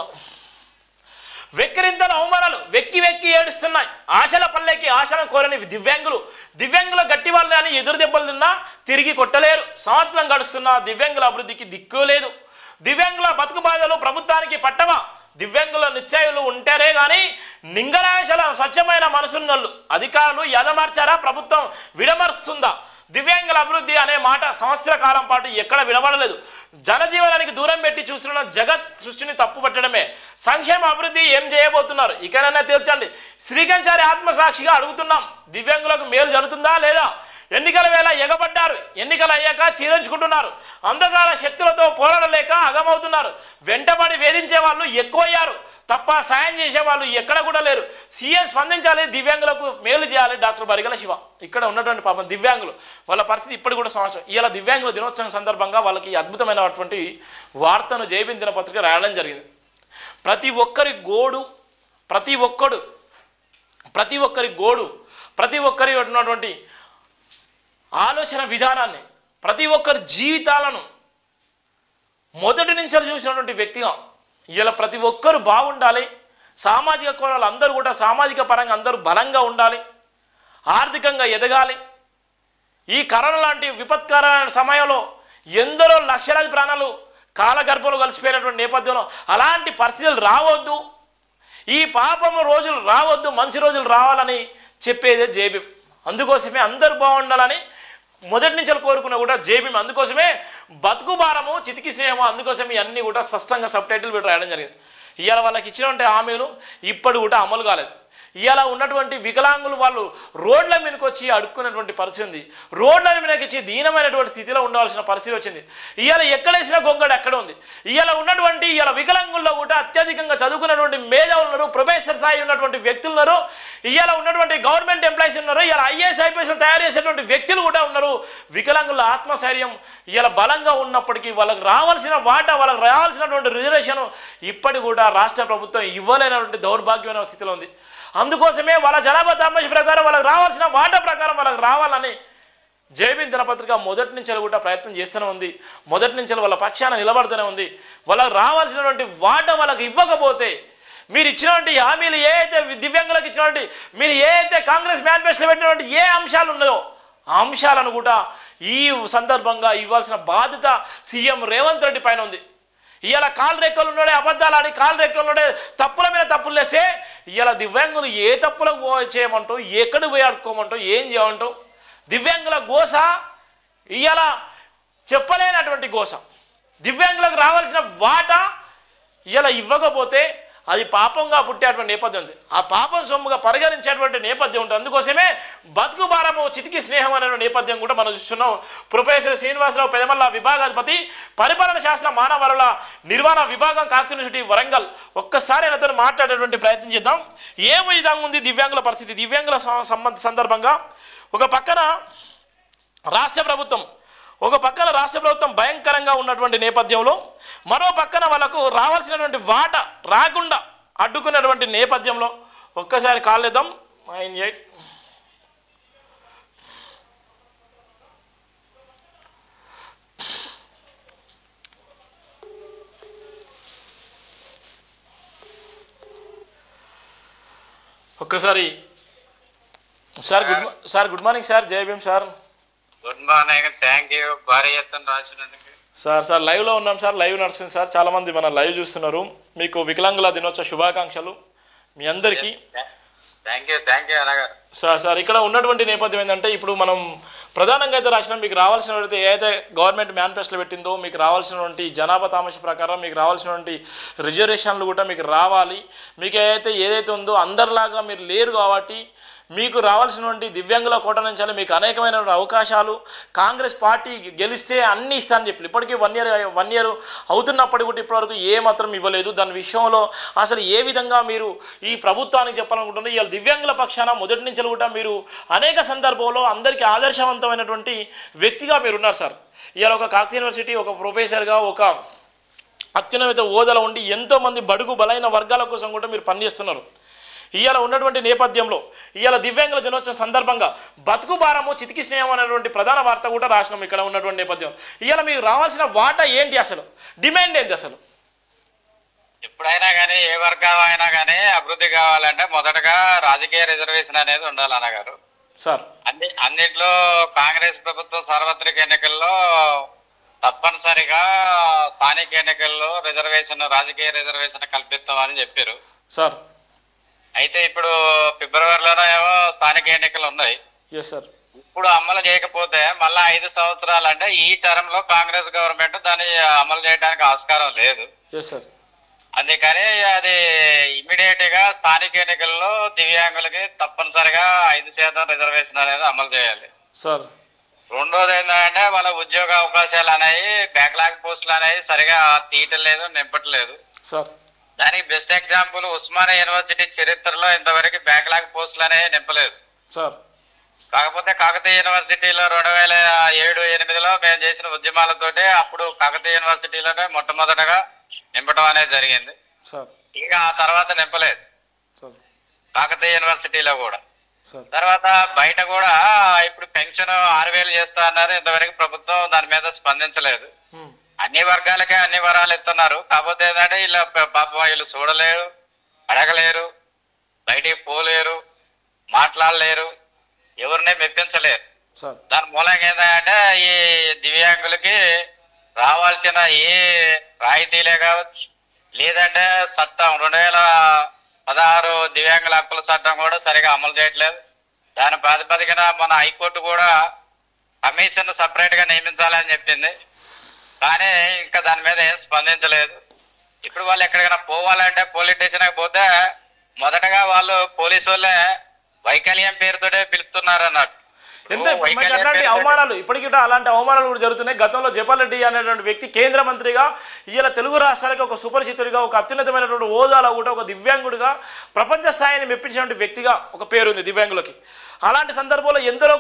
వెక్కిరింతల అవమానాలు వెక్కి వెక్కి ఏడుస్తున్నాయి. ఆశల పల్లెకి ఆశలను కోరని దివ్యాంగుల గట్టి వాళ్ళు అని ఎదురు దెబ్బలు తిన్నా తిరిగి కొట్టలేరు. సంవత్సరం గడుస్తున్నా దివ్యాంగుల అభివృద్ధికి దిక్కు లేదు. దివ్యాంగుల బతుకు బాధలు ప్రభుత్వానికి పట్టవా? దివ్యాంగుల నిశ్చయాలు ఉంటారే కానీ నింగరాశల స్వచ్ఛమైన మనసున్నోళ్ళు అధికారులు యదమార్చారా? ప్రభుత్వం విడమరుస్తుందా? దివ్యాంగుల అభివృద్ధి అనే మాట సంవత్సర కాలం పాటు ఎక్కడ వినబడలేదు. జనజీవనానికి దూరం పెట్టి చూస్తున్న జగత్ సృష్టిని తప్పుపట్టడమే. సంక్షేమ అభివృద్ధి ఏం చేయబోతున్నారు? ఇకనైనా తీర్చండి. శ్రీకంచారి ఆత్మసాక్షిగా అడుగుతున్నాం. దివ్యాంగులకు మేలు జరుగుతుందా లేదా? ఎన్నికల వేళ ఎగబడ్డారు. ఎన్నికలు అయ్యాక చీరించుకుంటున్నారు. అంధకార శక్తులతో పోరాడలేక అగమవుతున్నారు. వెంటబడి వేధించే వాళ్ళు ఎక్కువయ్యారు తప్ప సాయం చేసే వాళ్ళు ఎక్కడ కూడా లేరు. సీఎం స్పందించాలి. దివ్యాంగులకు మేలు చేయాలి. డాక్టర్ బరిగల శివ ఇక్కడ ఉన్నటువంటి పాపం దివ్యాంగులు వాళ్ళ పరిస్థితి ఇప్పటికి కూడా సంవత్సరం. ఇలా దివ్యాంగుల దినోత్సవం సందర్భంగా వాళ్ళకి అద్భుతమైనటువంటి వార్తను జైభీం దినపత్రిక రాయడం జరిగింది. ప్రతి ఒక్కరి గోడు ప్రతి ఒక్కరి ఉన్నటువంటి ఆలోచన విధానాన్ని ప్రతి ఒక్కరి జీవితాలను మొదటి నుంచి చూసినటువంటి వ్యక్తిగా ఇలా ప్రతి ఒక్కరు బాగుండాలి. సామాజిక కోణాలు అందరూ కూడా సామాజిక పరంగా అందరూ బలంగా ఉండాలి. ఆర్థికంగా ఎదగాలి. ఈ కరోనా లాంటి విపత్కరమైన సమయంలో ఎందరో లక్షలాది ప్రాణాలు కాలగర్భంలో కలిసిపోయినటువంటి నేపథ్యంలో అలాంటి పరిస్థితులు రావద్దు. ఈ పాపము రోజులు రావద్దు. మంచి రోజులు రావాలని చెప్పేదే జైభీం. అందుకోసమే అందరూ బాగుండాలని మొదటి నుంచి కోరుకున్నా కూడా జైభీం. అందుకోసమే బతుకు భారము చితికి స్నేహము. అందుకోసమే అన్నీ కూడా స్పష్టంగా సబ్ టైటిల్ పెట్టి రాయడం జరిగింది. ఇవాళ వాళ్ళకి ఇచ్చినటువంటి హామీలు ఇప్పటి కూడా అమలు కాలేదు. ఇలా ఉన్నటువంటి వికలాంగులు వాళ్ళు రోడ్ల మీదకి వచ్చి అడుక్కున్నటువంటి పరిస్థితి ఉంది. రోడ్ల మీదకి వచ్చి దీనమైనటువంటి స్థితిలో ఉండాల్సిన పరిస్థితి వచ్చింది. ఇవాళ ఎక్కడేసిన గొంగడు ఎక్కడ ఉంది. ఇవాళ ఉన్నటువంటి ఇవాళ వికలాంగుల్లో కూడా అత్యధికంగా చదువుకున్నటువంటి మేధావులు ఉన్నారు. ప్రొఫెసర్ స్థాయి ఉన్నటువంటి వ్యక్తులు ఉన్నారు. ఇవాళ ఉన్నటువంటి గవర్నమెంట్ ఎంప్లాయీస్ ఉన్నారు. ఇవాళ ఐఏఎస్ ఐపీఎస్ తయారు చేసేటువంటి వ్యక్తులు కూడా ఉన్నారు. వికలాంగుల ఆత్మశైర్యం ఇలా బలంగా ఉన్నప్పటికీ వాళ్ళకి రావాల్సిన వాటా వాళ్ళకి రావాల్సినటువంటి రిజర్వేషన్ ఇప్పటి కూడా రాష్ట్ర ప్రభుత్వం ఇవ్వలేనటువంటి దౌర్భాగ్యమైన స్థితిలో ఉంది. అందుకోసమే వాళ్ళ జనాభా తామసి ప్రకారం వాళ్ళకి రావాల్సిన వాటా ప్రకారం వాళ్ళకి రావాలని జైభీం దినపత్రిక మొదటి నుంచి కూడా ప్రయత్నం చేస్తూనే ఉంది. మొదటి నుంచి వాళ్ళ పక్షాన నిలబడుతూనే ఉంది. వాళ్ళకి రావాల్సినటువంటి వాటా వాళ్ళకి ఇవ్వకపోతే మీరు ఇచ్చినటువంటి హామీలు ఏ అయితే దివ్యాంగులకు ఇచ్చినటువంటి మీరు ఏ అయితే కాంగ్రెస్ మేనిఫెస్టోలో పెట్టినటువంటి ఏ అంశాలు ఉన్నాయో ఆ అంశాలను కూడా ఈ సందర్భంగా ఇవ్వాల్సిన బాధ్యత సీఎం రేవంత్ రెడ్డి పైన ఉంది. ఇవాళ కాలు రెక్కలు ఉన్నాడే అబద్ధాలు ఆడి కాలు రెక్కలు ఉన్నాడే తప్పుల మీద తప్పులు వేస్తే ఇవాళ దివ్యాంగులు ఏ తప్పులకు చేయమంటూ ఎక్కడ పోయి ఆడుకోమంటూ ఏం చేయమంటూ దివ్యాంగుల గోస ఇవాళ చెప్పలేనటువంటి గోస. దివ్యాంగులకు రావాల్సిన వాటా ఇవాళ ఇవ్వకపోతే అది పాపంగా పుట్టేటువంటి నేపథ్యం ఉంది. ఆ పాపం సొమ్ముగా పరిగణించేటువంటి నేపథ్యం ఉంటుంది. అందుకోసమే బతుకు భారము చితికి స్నేహం అనే నేపథ్యం కూడా మనం చూస్తున్నాం. ప్రొఫెసర్ శ్రీనివాసరావు పెదమల్ల విభాగాధిపతి పరిపాలన శాస్త్ర మానవ వనరుల నిర్వహణ విభాగం కాకతీయ యూనివర్సిటీ వరంగల్. ఒక్కసారి అతను మాట్లాడేటువంటి ప్రయత్నం చేద్దాం. ఏ విధంగా ఉంది దివ్యాంగుల పరిస్థితి? దివ్యాంగుల సందర్భంగా ఒక పక్కన రాష్ట్ర ప్రభుత్వం భయంకరంగా ఉన్నటువంటి నేపథ్యంలో మరో పక్కన వాళ్ళకు రావాల్సినటువంటి వాటా రాకుండా అడ్డుకున్నటువంటి నేపథ్యంలో ఒక్కసారి కాలేద్దాం. 98 ఒక్కసారి sir good morning sir. Jai Bhim sir. Good morning. Thank you. భారీ ఎత్తున రాసినందుకు సార్ లైవ్లో ఉన్నాం సార్. లైవ్ నడుస్తుంది సార్. చాలామంది మన లైవ్ చూస్తున్నారు. మీకు వికలాంగుల దినోత్సవ శుభాకాంక్షలు మీ అందరికీ. Thank you అనగారు. సార్ ఇక్కడ ఉన్నటువంటి నేపథ్యం ఏంటంటే ఇప్పుడు మనం ప్రధానంగా అయితే రాసినాం మీకు రావాల్సినటువంటి ఏదైతే గవర్నమెంట్ మేనిఫెస్టోలో పెట్టిందో మీకు రావాల్సినటువంటి జనాభా తామస ప్రకారం మీకు రావాల్సినటువంటి రిజర్వేషన్లు కూడా మీకు రావాలి. మీకు ఏదైతే ఉందో అందరిలాగా మీరు లేరు కాబట్టి మీకు రావాల్సినటువంటి దివ్యాంగుల కోట నుంచి మీకు అనేకమైనటువంటి అవకాశాలు కాంగ్రెస్ పార్టీ గెలిస్తే అన్నీ ఇస్తానని చెప్పి ఇప్పటికీ వన్ ఇయర్ అవుతున్నప్పటికీ కూడా ఇప్పటివరకు ఏ మాత్రం ఇవ్వలేదు. దాని విషయంలో అసలు ఏ విధంగా మీరు ఈ ప్రభుత్వానికి చెప్పాలనుకుంటున్నారు? ఇవాళ దివ్యాంగుల పక్షాన మొదటి నుంచి కూడా మీరు అనేక సందర్భంలో అందరికీ ఆదర్శవంతమైనటువంటి వ్యక్తిగా మీరు ఉన్నారు సార్. ఇవాళ ఒక కాకతీయ యూనివర్సిటీ ఒక ప్రొఫెసర్గా ఒక అత్యున్నత హోదాలో ఉండి ఎంతోమంది బడుగు బలైన వర్గాల కోసం కూడా మీరు పనిచేస్తున్నారు. ఇవాళ ఉన్నటువంటి నేపథ్యంలో ఇవాళ దివ్యాంగుల దినోత్సవం సందర్భంగా బతుకు భారము చితికి స్నేహం అనేటువంటి ప్రధాన వార్త కూడా రాసినాం ఇక్కడ ఉన్నటువంటి నేపథ్యం. ఇవాళ మీకు రావాల్సిన వాటా ఏంటి, అసలు డిమాండ్ ఏంటి? అసలు ఎప్పుడైనా కానీ ఏ వర్గం అయినా కానీ అభివృద్ధి కావాలంటే మొదటగా రాజకీయ రిజర్వేషన్ అనేది ఉండాలి అన్నగారు సార్. అన్నింటిలో కాంగ్రెస్ ప్రభుత్వం సార్వత్రిక ఎన్నికల్లో తప్పనిసరిగా స్థానిక ఎన్నికల్లో రాజకీయ రిజర్వేషన్ కల్పిస్తామని చెప్పారు సార్. అయితే ఇప్పుడు ఫిబ్రవరిలోనే ఏమో స్థానిక ఎన్నికలు ఉన్నాయి. ఇప్పుడు అమలు చేయకపోతే మళ్ళా 5 సంవత్సరాలు అంటే ఈ టర్మ్ లో కాంగ్రెస్ గవర్నమెంట్ దాన్ని అమలు చేయడానికి ఆస్కారం లేదు. అందుకని అది ఇమీడియట్ గా స్థానిక ఎన్నికల్లో దివ్యాంగులకి తప్పనిసరిగా 5% రిజర్వేషన్ అనేది అమలు చేయాలి సార్. రెండోది ఏంటంటే వాళ్ళ ఉద్యోగ అవకాశాలు అనేవి బ్యాక్లాగ్ పోస్టులు అనేవి సరిగా తీయటలేదు, నింపట్లేదు సార్. దానికి బెస్ట్ ఎగ్జాంపుల్ ఉస్మానియా యూనివర్సిటీ చరిత్రలో ఇంతవరకు బ్యాక్లాగ్ పోస్టులు అనేవి నింపలేదు సార్. కాకపోతే కాకతీయ యూనివర్సిటీలో 2007-8లో మేము చేసిన ఉద్యమాలతోటి అప్పుడు కాకతీయ యూనివర్సిటీలోనే మొట్టమొదటగా నింపడం అనేది జరిగింది. ఇక ఆ తర్వాత నింపలేదు కాకతీయ యూనివర్సిటీలో కూడా. తర్వాత బయట కూడా ఇప్పుడు పెన్షన్ 6,000 చేస్తా అన్నారు, ఇంతవరకు ప్రభుత్వం దాని మీద స్పందించలేదు. అన్ని వర్గాలకే అన్ని వరాలు ఇస్తున్నారు. కాకపోతే ఏంటంటే వీళ్ళు చూడలేరు, అడగలేరు, బయటికి పోలేరు, మాట్లాడలేరు, ఎవరిని మెప్పించలేరు. దాని మూలంగా ఏంటంటే ఈ దివ్యాంగులకి రావాల్సిన ఏ రాయితీలే కావచ్చు, లేదంటే చట్టం 2016 దివ్యాంగుల హక్కుల చట్టం కూడా సరిగా అమలు చేయట్లేదు. దాని ప్రాతిపదికన మన హైకోర్టు కూడా కమిషన్ సపరేట్ గా నియమించాలని చెప్పింది, కానీ ఇంకా దాని మీద ఏం స్పందించలేదు. ఇప్పుడు వాళ్ళు ఎక్కడికైనా పోవాలంటే పోలీస్ స్టేషన్కి పోతే మొదటగా వాళ్ళు పోలీసు వాళ్ళే వైకల్యం పేరుతోటే పిలుపుతున్నారు అన్నట్టు. అట్లాంటి అవమానాలు ఇప్పటికీ అలాంటి అవమానాలు కూడా జరుగుతున్నాయి. గతంలో జపాల్ రెడ్డి అనేటువంటి వ్యక్తి కేంద్ర మంత్రిగా ఇలా తెలుగు రాష్ట్రాలకు ఒక సుపరిచితుడిగా, ఒక అత్యున్నతమైనటువంటి హోదాలో కూడా ఒక దివ్యాంగుడిగా ప్రపంచ స్థాయిని మెప్పించినటువంటి వ్యక్తిగా ఒక పేరుంది దివ్యాంగులకి. అలాంటి సందర్భంలో ఎందరో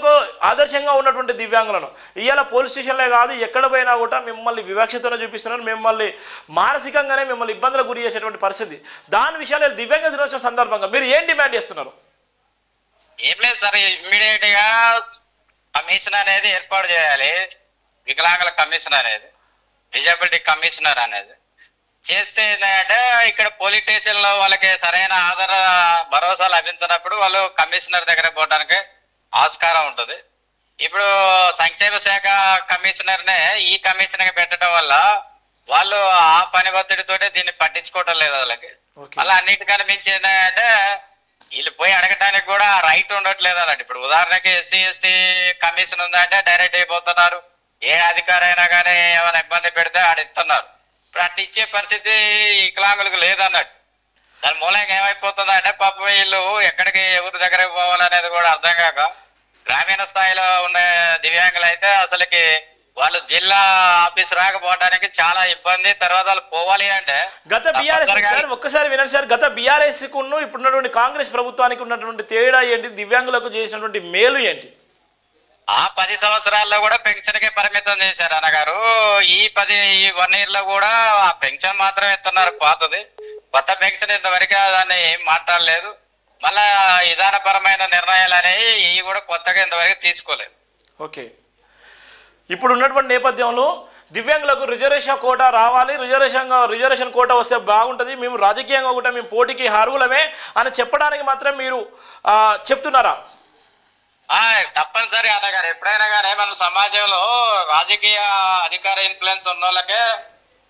ఆదర్శంగా ఉన్నటువంటి దివ్యాంగులను ఇవాళ పోలీస్ స్టేషన్లే కాదు ఎక్కడ పోయినా కూడా మిమ్మల్ని వివక్షతను చూపిస్తున్నారు, మిమ్మల్ని మానసికంగానే మిమ్మల్ని ఇబ్బందులకు గురి చేసేటువంటి పరిస్థితి. దాని విషయాలు దివ్యాంగ దినోత్సవం సందర్భంగా మీరు ఏం డిమాండ్ చేస్తున్నారు? ఏం లేదు సార్, ఇమ్మీడియట్ గా కమిషన్ అనేది ఏర్పాటు చేయాలి. వికలాంగుల కమిషన్ అనేది, డిజబిలిటీ కమిషనర్ అనేది చేస్తే ఏంటంటే ఇక్కడ పోలీస్ స్టేషన్ లో వాళ్ళకి సరైన ఆధార భరోసా లభించినప్పుడు వాళ్ళు కమిషనర్ దగ్గర పోవడానికి ఆస్కారం ఉంటుంది. ఇప్పుడు సంక్షేమ శాఖ కమిషనర్ నే ఈ కమిషన్ కి పెట్టడం వల్ల వాళ్ళు ఆ పని ఒత్తిడితోటే దీన్ని పట్టించుకోవటం లేదు వాళ్ళకి. అలా అన్నిటికన్నా మించి ఏంటంటే వీళ్ళు పోయి అడగటానికి కూడా రైట్ ఉండట్లేదు అన్నట్టు. ఇప్పుడు ఉదాహరణకి SC/ST కమిషన్ ఉందంటే డైరెక్ట్ అయిపోతున్నారు, ఏ అధికారి అయినా కానీ ఏమైనా ఇబ్బంది పెడితే ఆడిస్తున్నారు. ఇప్పుడు అట్లా ఇచ్చే పరిస్థితి వికలాంగులకు లేదన్నట్టు. దాని మూలంగా ఏమైపోతుంది అంటే పాపం వీళ్ళు ఎక్కడికి ఎవరి దగ్గరకు పోవాలనేది కూడా అర్థం కాక గ్రామీణ స్థాయిలో ఉన్న దివ్యాంగులు అయితే అసలుకి వాళ్ళు జిల్లా ఆఫీస్ రాకపోవడానికి చాలా ఇబ్బంది. తర్వాత వాళ్ళు పోవాలి అంటే గత బీఆర్ఎస్ ఒక్కసారి వినండి సార్, గత బీఆర్ఎస్ కు ఇప్పుడున్నటువంటి కాంగ్రెస్ ప్రభుత్వానికి ఉన్నటువంటి తేడా ఏంటి, దివ్యాంగులకు చేసినటువంటి మేలు ఏంటి? ఆ 10 సంవత్సరాల్లో కూడా పెన్షన్ కి పరిమితం చేశారు అన్నగారు. ఈ 1 year లో కూడా ఆ పెన్షన్ మాత్రం ఇస్తున్నారు, పాతది. కొత్త పెన్షన్ ఇంతవరకు దాన్ని ఏం మాట్లాడలేదు. మళ్ళా విధానపరమైన నిర్ణయాలు అనేవి ఇవి కూడా కొత్తగా ఇంతవరకు తీసుకోలేదు. ఓకే, ఇప్పుడు ఉన్నటువంటి నేపథ్యంలో దివ్యాంగులకు రిజర్వేషన్ కోటా రావాలి, రిజర్వేషన్ కోటా వస్తే బాగుంటుంది, మేము రాజకీయంగా కూడా మేము పోటీకి అర్హులమే అని చెప్పడానికి మాత్రం మీరు చెప్తున్నారా? తప్పనిసరి అన్నగారు. ఎప్పుడైనా కానీ మన సమాజంలో రాజకీయ అధికార ఇన్ఫ్లుయెన్స్ ఉన్న వాళ్ళకే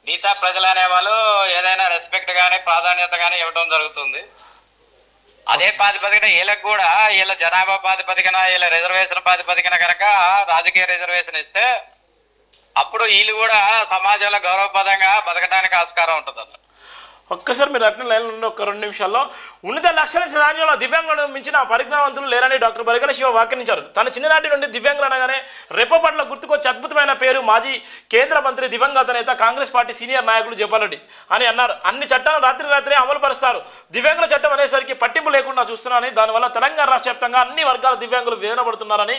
మిగతా ప్రజలు అనేవాళ్ళు ఏదైనా రెస్పెక్ట్ కానీ ప్రాధాన్యత కానీ ఇవ్వడం జరుగుతుంది. అదే ప్రాతిపదికన వీళ్ళకి కూడా వీళ్ళ జనాభా ప్రాతిపదికన వీళ్ళ రిజర్వేషన్ ప్రాతిపదికన కనుక రాజకీయ రిజర్వేషన్ ఇస్తే అప్పుడు వీళ్ళు కూడా సమాజంలో గౌరవప్రదంగా బతకడానికి ఆస్కారం ఉంటుంది. ఒక్కసారి మీరు అట్నే లైన్లో ఉండి ఒక 2 నిమిషాల్లో ఉన్నత లక్షల సాధ్యంలో దివ్యాంగులను మించిన పరిజ్ఞానవంతులు లేరని డాక్టర్ బరిగల శివ వ్యాఖ్యానించారు. తన చిన్ననాటి నుండి దివ్యాంగులు అనగానే రెప్ప పట్ల గుర్తుకొచ్చే అద్భుతమైన పేరు మాజీ కేంద్ర మంత్రి దివంగత నేత కాంగ్రెస్ పార్టీ సీనియర్ నాయకులు జపాలరెడ్డి అని అన్నారు. అన్ని చట్టాలను రాత్రి అమలు పరుస్తారు. దివ్యాంగుల చట్టం అనేసరికి పట్టింపు లేకుండా చూస్తున్నారని, దానివల్ల తెలంగాణ రాష్ట్ర వ్యాప్తంగా అన్ని వర్గాల దివ్యాంగులు వేదన పడుతున్నారని,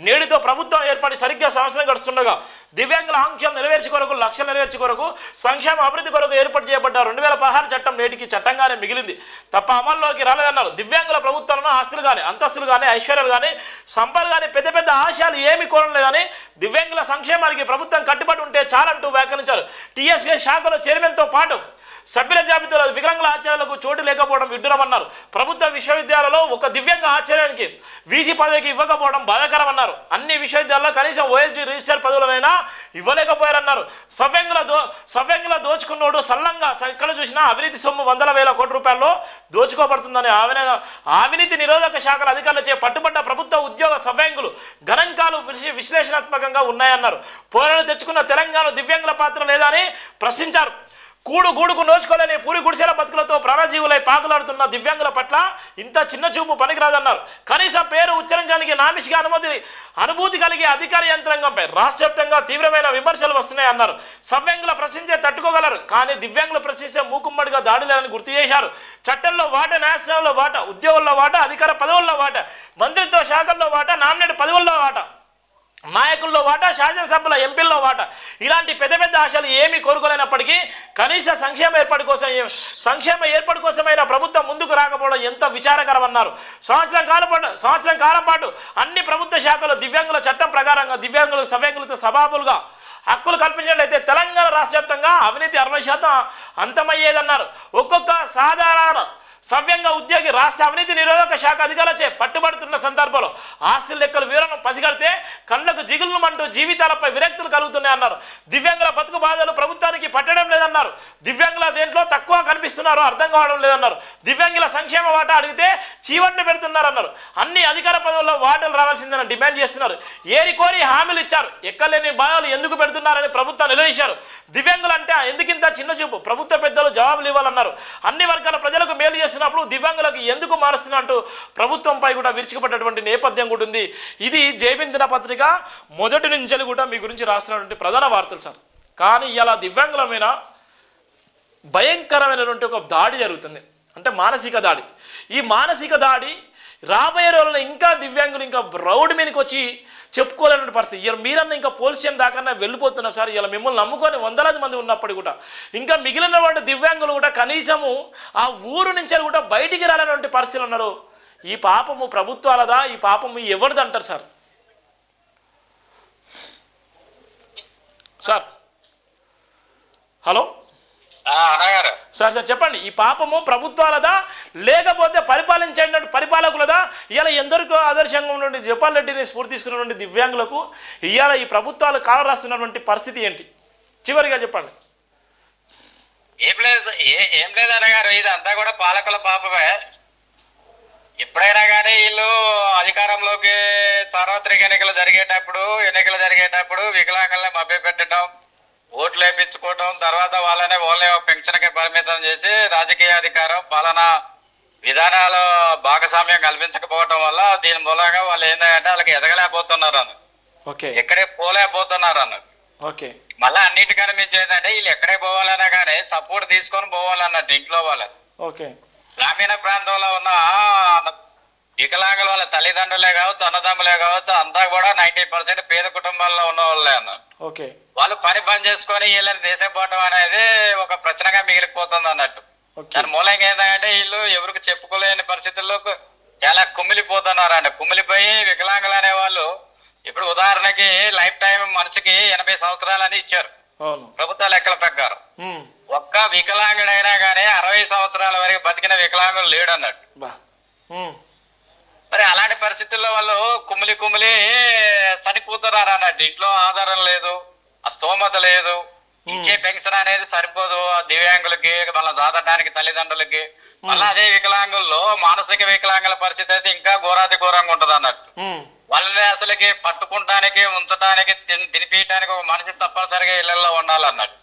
నేటితో ప్రభుత్వం ఏర్పడి సరిగ్గా సంవత్సరం గడుస్తుండగా దివ్యాంగుల ఆంక్షలు లక్ష్యాలు నెరవేర్చే కొరకు సంక్షేమ అభివృద్ధి కొరకు ఏర్పాటు చేయబడ్డ 2016 చట్టం నేటికి చట్టంగానే మిగిలింది తప్ప అమల్లోకి రాలేదన్నారు. దివ్యాంగుల ప్రభుత్వాలను ఆస్తులు కానీ, అంతస్తులు కానీ, ఐశ్వర్యాలు కానీ, సంపద కానీ, పెద్ద ఆశయాలు ఏమీ కోరలేదని, దివ్యాంగుల సంక్షేమానికి ప్రభుత్వం కట్టుబడి ఉంటే చాలంటూ వ్యాఖ్యానించారు. టీఎస్పీఎస్ శాఖలో చైర్మన్తో పాటు సభ్యుల జాబితాలో వికలాంగుల ఆచార్యులకు చోటు లేకపోవడం విడ్డూరమన్నారు. ప్రభుత్వ విశ్వవిద్యాలయంలో ఒక దివ్యాంగ ఆచార్యానికి వీసీ పదవికి ఇవ్వకపోవడం బాధాకరమన్నారు. అన్ని విశ్వవిద్యాలయాల్లో కనీసం ఓఎస్డీ రిజిస్టర్ పదవులనైనా ఇవ్వలేకపోయారన్నారు. సవ్యంగుల దోచుకున్నోడు సల్లంగా ఎక్కడ చూసినా అవినీతి సొమ్ము వందల వేల కోట్ల రూపాయల్లో దోచుకోబడుతుందని అవినీతి నిరోధక శాఖల అధికారులచే పట్టుబడ్డ ప్రభుత్వ ఉద్యోగ సవ్యంగులు గణాంకాలు విశ్లేషణాత్మకంగా ఉన్నాయన్నారు. పోరాడు తెచ్చుకున్న తెలంగాణ దివ్యాంగుల పాత్ర లేదా అని ప్రశ్నించారు. గూడుకు నోచుకోలేని పూరి గుడిసెల బతుకులతో ప్రాణజీవులై పాకులాడుతున్న దివ్యాంగుల పట్ల ఇంత చిన్న చూపు పనికిరాదన్నారు. కనీసం పేరు ఉచ్చరించడానికి నామిషిగా అనుభూతి కలిగే అధికార యంత్రాంగంపై రాష్ట్ర వ్యాప్తంగా తీవ్రమైన విమర్శలు వస్తున్నాయన్నారు. సవ్యంగుల ప్రశ్నించే తట్టుకోగలరు, కానీ దివ్యాంగులు ప్రశ్నించే మూకుమ్మడిగా దాడులేదని గుర్తు చేశారు. చట్టంలో వాటా, న్యాయస్థానంలో వాటా, ఉద్యోగుల్లో వాటా, అధికార పదవుల్లో వాటా, మంత్రిత్వ శాఖల్లో వాటా, నామినేట్ పదవుల్లో వాటా, నాయకుల్లో వాటా, శాసనసభ్యుల ఎంపీల్లో వాటా, ఇలాంటి పెద్ద ఆశలు ఏమీ కోరుకోలేనప్పటికీ కనీస సంక్షేమ ఏర్పాటు కోసమైనా ప్రభుత్వం ముందుకు రాకపోవడం ఎంత విచారకరమన్నారు. సంవత్సరం కాలం పాటు అన్ని ప్రభుత్వ శాఖలు దివ్యాంగుల చట్టం ప్రకారంగా సవ్యంగులతో సభాపులుగా హక్కులు కల్పించినట్లయితే తెలంగాణ రాష్ట్ర వ్యాప్తంగా అవినీతి 60% అంతమయ్యేదన్నారు. ఒక్కొక్క సాధారణ సవ్యంగ ఉద్యోగి రాష్ట్ర అవినీతి నిరోధక శాఖ అధికారులచే పట్టుబడుతున్న సందర్భంలో ఆస్తుల లెక్కలు వివరణ పసిగడితే కళ్ళకు జిగులుమంటూ జీవితాలపై విరక్తులు కలుగుతున్నాయన్నారు. దివ్యాంగుల బతుకు బాధలు ప్రభుత్వానికి పట్టడం లేదన్నారు. దివ్యాంగుల దేంట్లో తక్కువ కనిపిస్తున్నారో అర్థం కావడం లేదన్నారు. దివ్యాంగుల సంక్షేమ వాటా అడిగితే చీవట్లు పెడుతున్నారన్నారు. అన్ని అధికార పదవుల్లో వాటాలు రావాల్సిందని డిమాండ్ చేస్తున్నారు. కోరి హామీలు ఇచ్చారు, ఎక్కలేని బాధలు ఎందుకు పెడుతున్నారని ప్రభుత్వం నిలదీశారు. దివ్యాంగులు అంటే ఎందుకింత చిన్న చూపు, ప్రభుత్వ పెద్దలు జవాబులు ఇవ్వాలన్నారు. అన్ని వర్గాల ప్రజలకు మేలు చేస్తున్నప్పుడు దివ్యాంగులకు ఎందుకు మారుస్తున్నట్టు ప్రభుత్వంపై కూడా విరుచుకుపడ్డటువంటి నేపథ్యం కూడా ఉంది. ఇది జైబిన్ దినపత్రిక మొదటి నుంచి కూడా మీ గురించి రాస్తున్నటువంటి ప్రధాన వార్తలు సార్. కానీ ఇలా దివ్యాంగుల మీద భయంకరమైనటువంటి ఒక దాడి జరుగుతుంది, అంటే మానసిక దాడి. ఈ మానసిక దాడి రాబోయే రోజుల్లో ఇంకా దివ్యాంగులు ఇంకా రోడ్డు మీదకి వచ్చి చెప్పుకోలేనటువంటి పరిస్థితి. ఇలా మీరన్నా ఇంకా పోలీస్ స్టేషన్ దాకా వెళ్ళిపోతున్నారు సార్. ఇలా మిమ్మల్ని నమ్ముకొని వందలాది మంది ఉన్నప్పుడు కూడా ఇంకా మిగిలినటువంటి దివ్యాంగులు కూడా కనీసము ఆ ఊరు నుంచి కూడా బయటికి రాలేనటువంటి పరిస్థితులు ఉన్నారు. ఈ పాపము ప్రభుత్వాలదా, ఈ పాపము ఎవరిది అంటారు సార్? సార్ హలో సార్ చెప్పండి, ఈ పాపము ప్రభుత్వాలదా లేకపోతే పరిపాలించేటువంటి పరిపాలకులదా? ఇవాళ ఎందరికో ఆదర్శంగా ఉన్నటువంటి జపాలరెడ్డిని స్ఫూర్తి తీసుకున్నటువంటి దివ్యాంగులకు ఇవాళ ఈ ప్రభుత్వాలు కాల రాస్తున్నటువంటి పరిస్థితి ఏంటి? చివరిగా చెప్పండి. ఏం లేదు అన్నగారు, ఇది అంతా కూడా పాలకుల పాపమే. ఎప్పుడైనా కానీ వీళ్ళు అధికారంలోకి సార్వత్రిక ఎన్నికలు జరిగేటప్పుడు వికలాంగుల్ని మభ్యపెట్టడం, ఓట్లు వేయించుకోవడం, తర్వాత వాళ్ళనే ఓన్లీ పెన్షన్కి పరిమితం చేసి రాజకీయ అధికారం, పాలనా విధానాల భాగస్వామ్యం కల్పించకపోవడం వల్ల దీని మూలంగా వాళ్ళు ఏంటంటే వాళ్ళకి ఎదగలేకపోతున్నారు అన్న, ఎక్కడే పోలేకపోతున్నారు అన్న. మళ్ళీ అన్నిటికన్నా మించి ఏంటంటే వీళ్ళు ఎక్కడే పోవాలన్నా కానీ సపోర్ట్ తీసుకొని పోవాలన్నట్టు ఇంట్లో వాళ్ళని. గ్రామీణ ప్రాంతంలో ఉన్న వికలాంగుల వాళ్ళ తల్లిదండ్రులే కావచ్చు, అన్నదమ్ములే కావచ్చు, అంతా కూడా 90% పేద కుటుంబాల్లో ఉన్న వాళ్ళే అన్న. వాళ్ళు పని చేసుకొని వీళ్ళని దేశం పోవటం అనేది ఒక ప్రశ్నగా మిగిలిపోతుంది అన్నట్టు. దాని మూలంగా ఏంటంటే వీళ్ళు ఎవరికి చెప్పుకోలేని పరిస్థితుల్లో చాలా కుమిలిపోతున్నారండి. కుమిలిపోయి వికలాంగులు అనే వాళ్ళు ఇప్పుడు ఉదాహరణకి లైఫ్ టైం మనిషికి 80 సంవత్సరాలని ఇచ్చారు ప్రభుత్వ లెక్కల ప్రకారం. ఒక్క వికలాంగుడైనా కానీ 60 సంవత్సరాల వరకు బతికిన వికలాంగులు లేడు అన్నట్టు. మరి అలాంటి పరిస్థితుల్లో వాళ్ళు కుమిలి చనిపోతున్నారు అన్నట్టు. ఇంట్లో ఆధారం లేదు, ఆ స్తోమత లేదు, ఇచ్చే పెన్షన్ అనేది సరిపోదు ఆ దివ్యాంగులకి, వాళ్ళ దాదటానికి తల్లిదండ్రులకి. మళ్ళీ అదే వికలాంగుల్లో మానసిక వికలాంగుల పరిస్థితి అయితే ఇంకా ఘోరాతి ఘోరంగా ఉంటది అన్నట్టు. వాళ్ళని అసలుకి పట్టుకుంటానికి, ఉంచడానికి, తినిపించడానికి ఒక మనిషి తప్పనిసరిగా ఇళ్లలో ఉండాలన్నట్టు.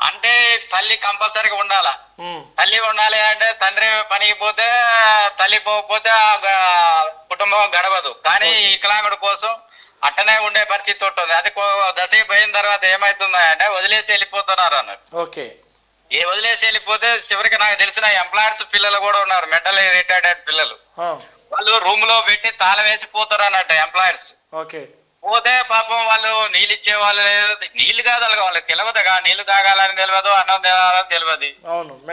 అంటే తల్లి కంపల్సరీగా ఉండాలా. ఉమ్, తల్లి ఉండాలి అంటే తండ్రి పనికి పోతే తల్లి పోకపోతే కుటుంబం గడవదు. కానీ వికలాంగుడి కోసం అట్టనే ఉండే పరిస్థితి ఉంటుంది. అది దశకి పోయిన తర్వాత ఏమైతుందా అంటే వదిలేసి వెళ్ళిపోతున్నారు అన్నారు. ఓకే. ఏ వదిలేసి వెళ్ళిపోతే చివరికి నాకు తెలిసిన ఎంప్లాయర్స్ పిల్లలు కూడా ఉన్నారు, మెంటల్ రిటైర్డ్ పిల్లలు. వాళ్ళు రూమ్ లో పెట్టి తాళం వేసిపోతారు అన్నట్టు ఎంప్లాయర్స్. ఓకే. పోతే పాపం వాళ్ళు నీళ్ళు ఇచ్చే వాళ్ళు, నీళ్లు కాదు వాళ్ళకి తెలియదుగా, నీళ్లు తాగాలని తెలియదు, అన్నం తినాలని తెలియదు.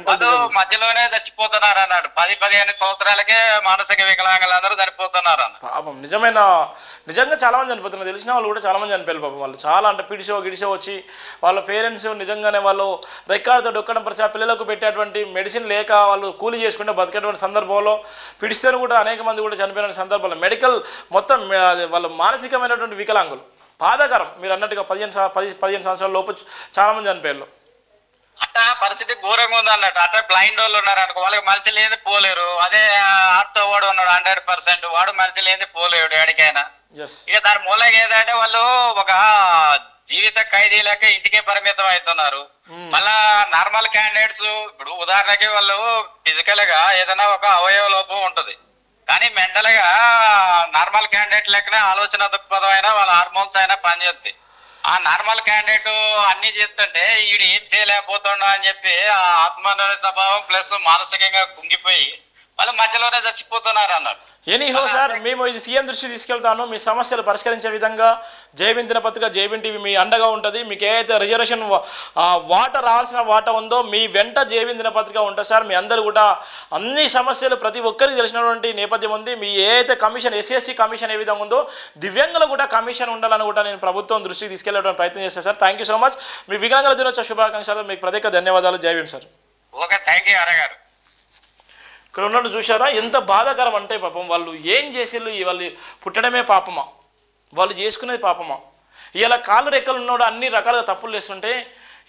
వాళ్ళు మధ్యలోనే చచ్చిపోతున్నారు అన్నాడు. 10-15 సంవత్సరాలకే మానసిక వికలాంగులు అందరూ చనిపోతున్నారు అన్న. పాపం నిజంగా చాలా మంది చనిపోతున్నారు. తెలిసిన వాళ్ళు కూడా చాలా మంది చనిపోయారు పాపం. వాళ్ళు చాలా అంటే గిడిసో వచ్చి వాళ్ళ పేరెంట్స్ నిజంగానే వాళ్ళు రెక్కాడితో డొక్కడం పరిచయ పిల్లలకు పెట్టేటువంటి మెడిసిన్ లేక వాళ్ళు కూలీ చేసుకుంటే బతికేటువంటి సందర్భంలో పిడిస్తేనే కూడా అనేక మంది కూడా చనిపోయిన సందర్భాల్లో మెడికల్ మొత్తం వాళ్ళు మానసికమైనటువంటి వికలాంగులు బాధాకరం. మీరు అన్నట్టుగా 15 సంవత్సరాల లోపు చాలా మంది చనిపోయారు. అట్లా పరిస్థితి ఘోరంగా ఉంది అన్నట్టు. అట్లా బ్లైండ్ వాళ్ళు ఉన్నారు అనుకో, వాళ్ళకి మనిషి లేని పోలేరు. అదే ఆర్తో వాడు ఉన్నాడు 100%, వాడు మనిషి లేని పోలేడు ఎక్కడికైనా. ఇక దాని మూలంగా ఏంటంటే వాళ్ళు ఒక జీవిత ఖైదీలక ఇంటికే పరిమితం అవుతున్నారు. మళ్ళా నార్మల్ క్యాండిడేట్స్ ఇప్పుడు ఉదాహరణకి వాళ్ళు ఫిజికల్ గా ఏదైనా ఒక అవయవ లోపం ఉంటది, కానీ మెంటల్ గా నార్మల్ క్యాండిడేట్ లెక్కనే ఆలోచన దృక్పథం అయినా వాళ్ళ హార్మోన్స్ అయినా పనిచేస్తాయి. ఆ నార్మల్ క్యాండిడేట్ అన్ని చేస్తుంటే వీడు ఏం చేయలేకపోతుండో అని చెప్పి ఆ ఆత్మనిర్భర భావం ప్లస్ మానసికంగా కుంగిపోయి వాళ్ళు మధ్యలోనే చచ్చిపోతున్నారు అన్నారు. ఎనీహో సార్, మేము ఇది సీఎం దృష్టి తీసుకెళ్తాను. మీ సమస్యలు పరిష్కరించే విధంగా జైబీన్ దినపత్రిక, జైబీన్ టీవీ మీ అండగా ఉంటుంది. మీకు ఏదైతే రిజర్వేషన్ వాటా రావాల్సిన వాటా ఉందో మీ వెంట జైబీన్ దినపత్రిక ఉంటుంది సార్. మీ అందరూ కూడా అన్ని సమస్యలు ప్రతి ఒక్కరికి తెలిసినటువంటి నేపథ్యం ఉంది. మీ ఏదైతే కమిషన్ SC/ST కమిషన్ ఏ విధంగా ఉందో దివ్యాంగులు కూడా కమిషన్ ఉండాలని కూడా నేను ప్రభుత్వం దృష్టికి తీసుకెళ్ళడానికి ప్రయత్నం చేస్తాను sir. Thank you so much. మీ వికలాంగుల దినోత్సవ శుభాకాంక్షలు. మీకు ప్రత్యేక ధన్యవాదాలు. జైబీన్ సార్. ఓకే, థ్యాంక్ యూ అరే గారు. ఇక్కడ ఉన్నట్టు చూసారా ఎంత బాధాకరం అంటే పాపం వాళ్ళు ఏం చేసేళ్ళు, వాళ్ళు పుట్టడమే పాపమా, వాళ్ళు చేసుకునేది పాపమా. ఇవాళ కాళ్ళు రెక్కలు ఉన్నాడు అన్ని రకాలుగా తప్పులు చేస్తుంటే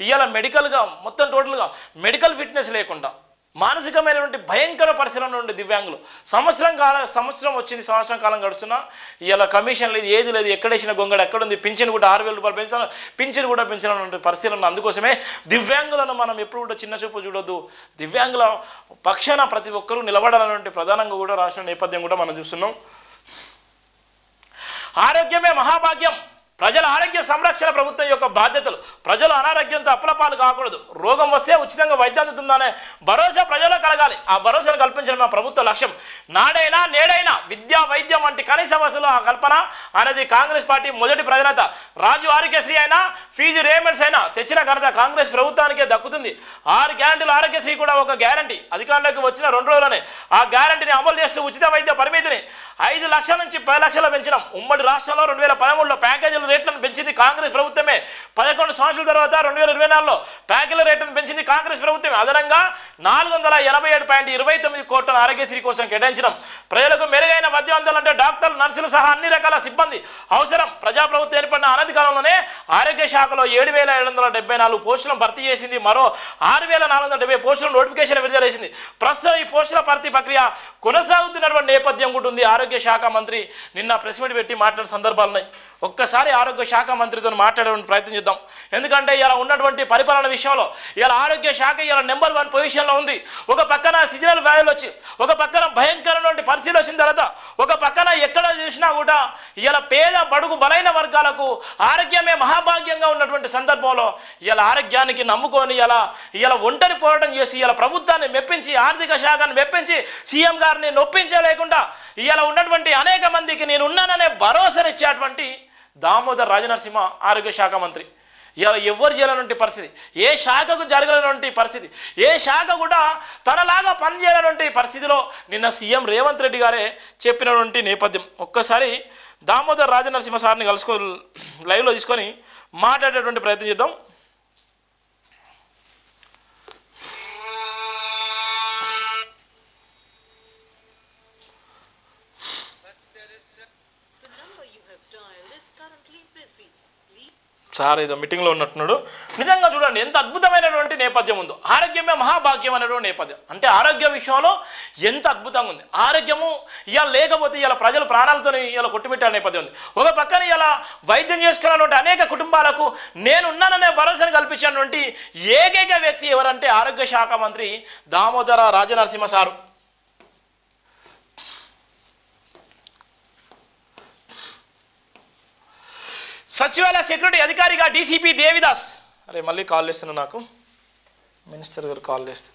ఇవాళ మెడికల్గా మొత్తం టోటల్గా మెడికల్ ఫిట్నెస్ లేకుండా మానసికమైనటువంటి భయంకర పరిస్థితుల్లో ఉండే దివ్యాంగులు సంవత్సరం వచ్చింది, సంవత్సరం కాలం గడుస్తున్నా ఇవాళ కమిషన్ లేదు, ఏది లేదు, ఎక్కడేసిన గొంగడు ఎక్కడుంది, పింఛన్ కూడా 6,000 రూపాయలు పెంచాలి, పింఛన్ కూడా పెంచాలన్నటువంటి పరిస్థితులు ఉన్నాయి. అందుకోసమే దివ్యాంగులను మనం ఎప్పుడు కూడా చిన్న చూపు చూడొద్దు. దివ్యాంగుల పక్షాన ప్రతి ఒక్కరూ నిలబడాలన్నటువంటి ప్రధానంగా కూడా రాష్ట్ర నేపథ్యం కూడా మనం చూస్తున్నాం. ఆరోగ్యమే మహాభాగ్యం. ప్రజల ఆరోగ్య సంరక్షణ ప్రభుత్వం యొక్క బాధ్యతలు. ప్రజలు అనారోగ్యంతో అప్పులపాలు కాకూడదు. రోగం వస్తే ఉచితంగా వైద్యం అందుతుందనే భరోసా ప్రజల్లో కలగాలి. ఆ భరోసాను కల్పించడం మా ప్రభుత్వ లక్ష్యం. నాడైనా నేడైనా విద్యా వైద్యం వంటి కనీస వసతుల కల్పన అనేది కాంగ్రెస్ పార్టీ మొదటి ప్రాధాన్యత. రాజు ఆరోగ్యశ్రీ అయినా ఫీజు రియంబర్స్ అయినా తెచ్చిన ఘనత కాంగ్రెస్ ప్రభుత్వానికే దక్కుతుంది. 6 గ్యారంటీలు ఆరోగ్యశ్రీ కూడా ఒక గ్యారంటీ. అధికారంలోకి వచ్చిన 2 రోజుల్లోనే ఆ గ్యారంటీని అమలు చేస్తూ ఉచిత వైద్య పరిమితిని 5 లక్షల నుంచి 10 లక్షలు పెంచడం. ఉమ్మడి రాష్ట్రంలో 2013లో ప్యాకేజీల రేట్లను పెంచింది కాంగ్రెస్ ప్రభుత్వమే. 11 సంవత్సరాల తర్వాత 2024లో ప్యాకేజీల రేట్లను పెంచింది కాంగ్రెస్ ప్రభుత్వమే. అదనంగా 457.29 కోట్ల ఆరోగ్యశ్రీ కోసం కేటాయించడం. ప్రజలకు మెరుగైన వైద్యం అందాలంటే డాక్టర్లు, నర్సులు సహా అన్ని రకాల సిబ్బంది అవసరం. ప్రజాప్రభుత్వం ఏర్పడిన అనతి కాలంలోనే ఆరోగ్య శాఖలో 7,774 పోస్టులను భర్తీ చేసింది. మరో 6,470 పోస్టులను నోటిఫికేషన్ విడుదల చేసింది. ప్రస్తుతం ఈ పోస్టుల భర్తీ ప్రక్రియ కొనసాగుతున్నటువంటి నేపథ్యం కూడా ఉంది. ఆరోగ్య శాఖ మంత్రి నిన్న ప్రెస్ మీట్ పెట్టి మాట్లాడిన సందర్భాలు ఉన్నాయి. ఒక్కసారి ఆరోగ్య శాఖ మంత్రితో మాట్లాడడానికి ప్రయత్నం చేద్దాం. ఎందుకంటే ఇలా ఉన్నటువంటి పరిపాలన విషయంలో ఇలా ఆరోగ్య శాఖ ఇలా నెంబర్ 1 పొజిషన్లో ఉంది. ఒక పక్కన సీజనల్ వ్యాధులు వచ్చి, ఒక పక్కన భయంకరమైన పరిస్థితులు వచ్చిన తర్వాత, ఒక పక్కన ఎక్కడ చూసినా కూడా ఇలా పేద బడుగు బలైన వర్గాలకు ఆరోగ్యమే మహాభాగ్యంగా ఉన్నటువంటి సందర్భంలో ఇలా ఆరోగ్యానికి నమ్ముకొని ఇలా ఒంటరి పోరాటం చేసి ఇలా ప్రభుత్వాన్ని మెప్పించి, ఆర్థిక శాఖను మెప్పించి, సీఎం గారిని నొప్పించలేకుండా ఇలా ఉన్నటువంటి అనేక మందికి నేను ఉన్నాననే భరోసానిచ్చేటువంటి దామోదర్ రాజనరసింహ ఆరోగ్య శాఖ మంత్రి ఇలా ఎవరు చేయాలన్నటువంటి పరిస్థితి, ఏ శాఖకు జరగలేనటువంటి పరిస్థితి, ఏ శాఖ కూడా తనలాగా పనిచేయాలన్నటువంటి పరిస్థితిలో నిన్న సీఎం రేవంత్ రెడ్డి గారే చెప్పినటువంటి నేపథ్యం. ఒక్కసారి దామోదర్ రాజనరసింహ సార్ని లైవ్లో తీసుకొని మాట్లాడేటువంటి ప్రయత్నం చేద్దాం. సార్ ఏదో మీటింగ్లో ఉన్నట్టున్నాడు. నిజంగా చూడండి ఎంత అద్భుతమైనటువంటి నేపథ్యం ఉందో. ఆరోగ్యమే మహాభాగ్యం అనేటువంటి నేపథ్యం. అంటే ఆరోగ్య విషయంలో ఎంత అద్భుతంగా ఉంది. ఆరోగ్యము ఇవాళ లేకపోతే ఇలా ప్రజలు ప్రాణాలతో ఇలా కొట్టుమిట్టే నేపథ్యం ఉంది. ఒక పక్కన ఇలా వైద్యం చేసుకున్నటువంటి అనేక కుటుంబాలకు నేనున్నాననే భరోసాను కల్పించినటువంటి ఏకైక వ్యక్తి ఎవరంటే ఆరోగ్య శాఖ మంత్రి దామోదర రాజనరసింహ సారు. సచివాలయ సెక్యూరిటీ అధికారిగా డీసీపీ దేవిదాస్. అరే మళ్ళీ కాల్ చేస్తున్నా, నాకు మినిస్టర్ గారు కాల్ చేస్తున్నారు.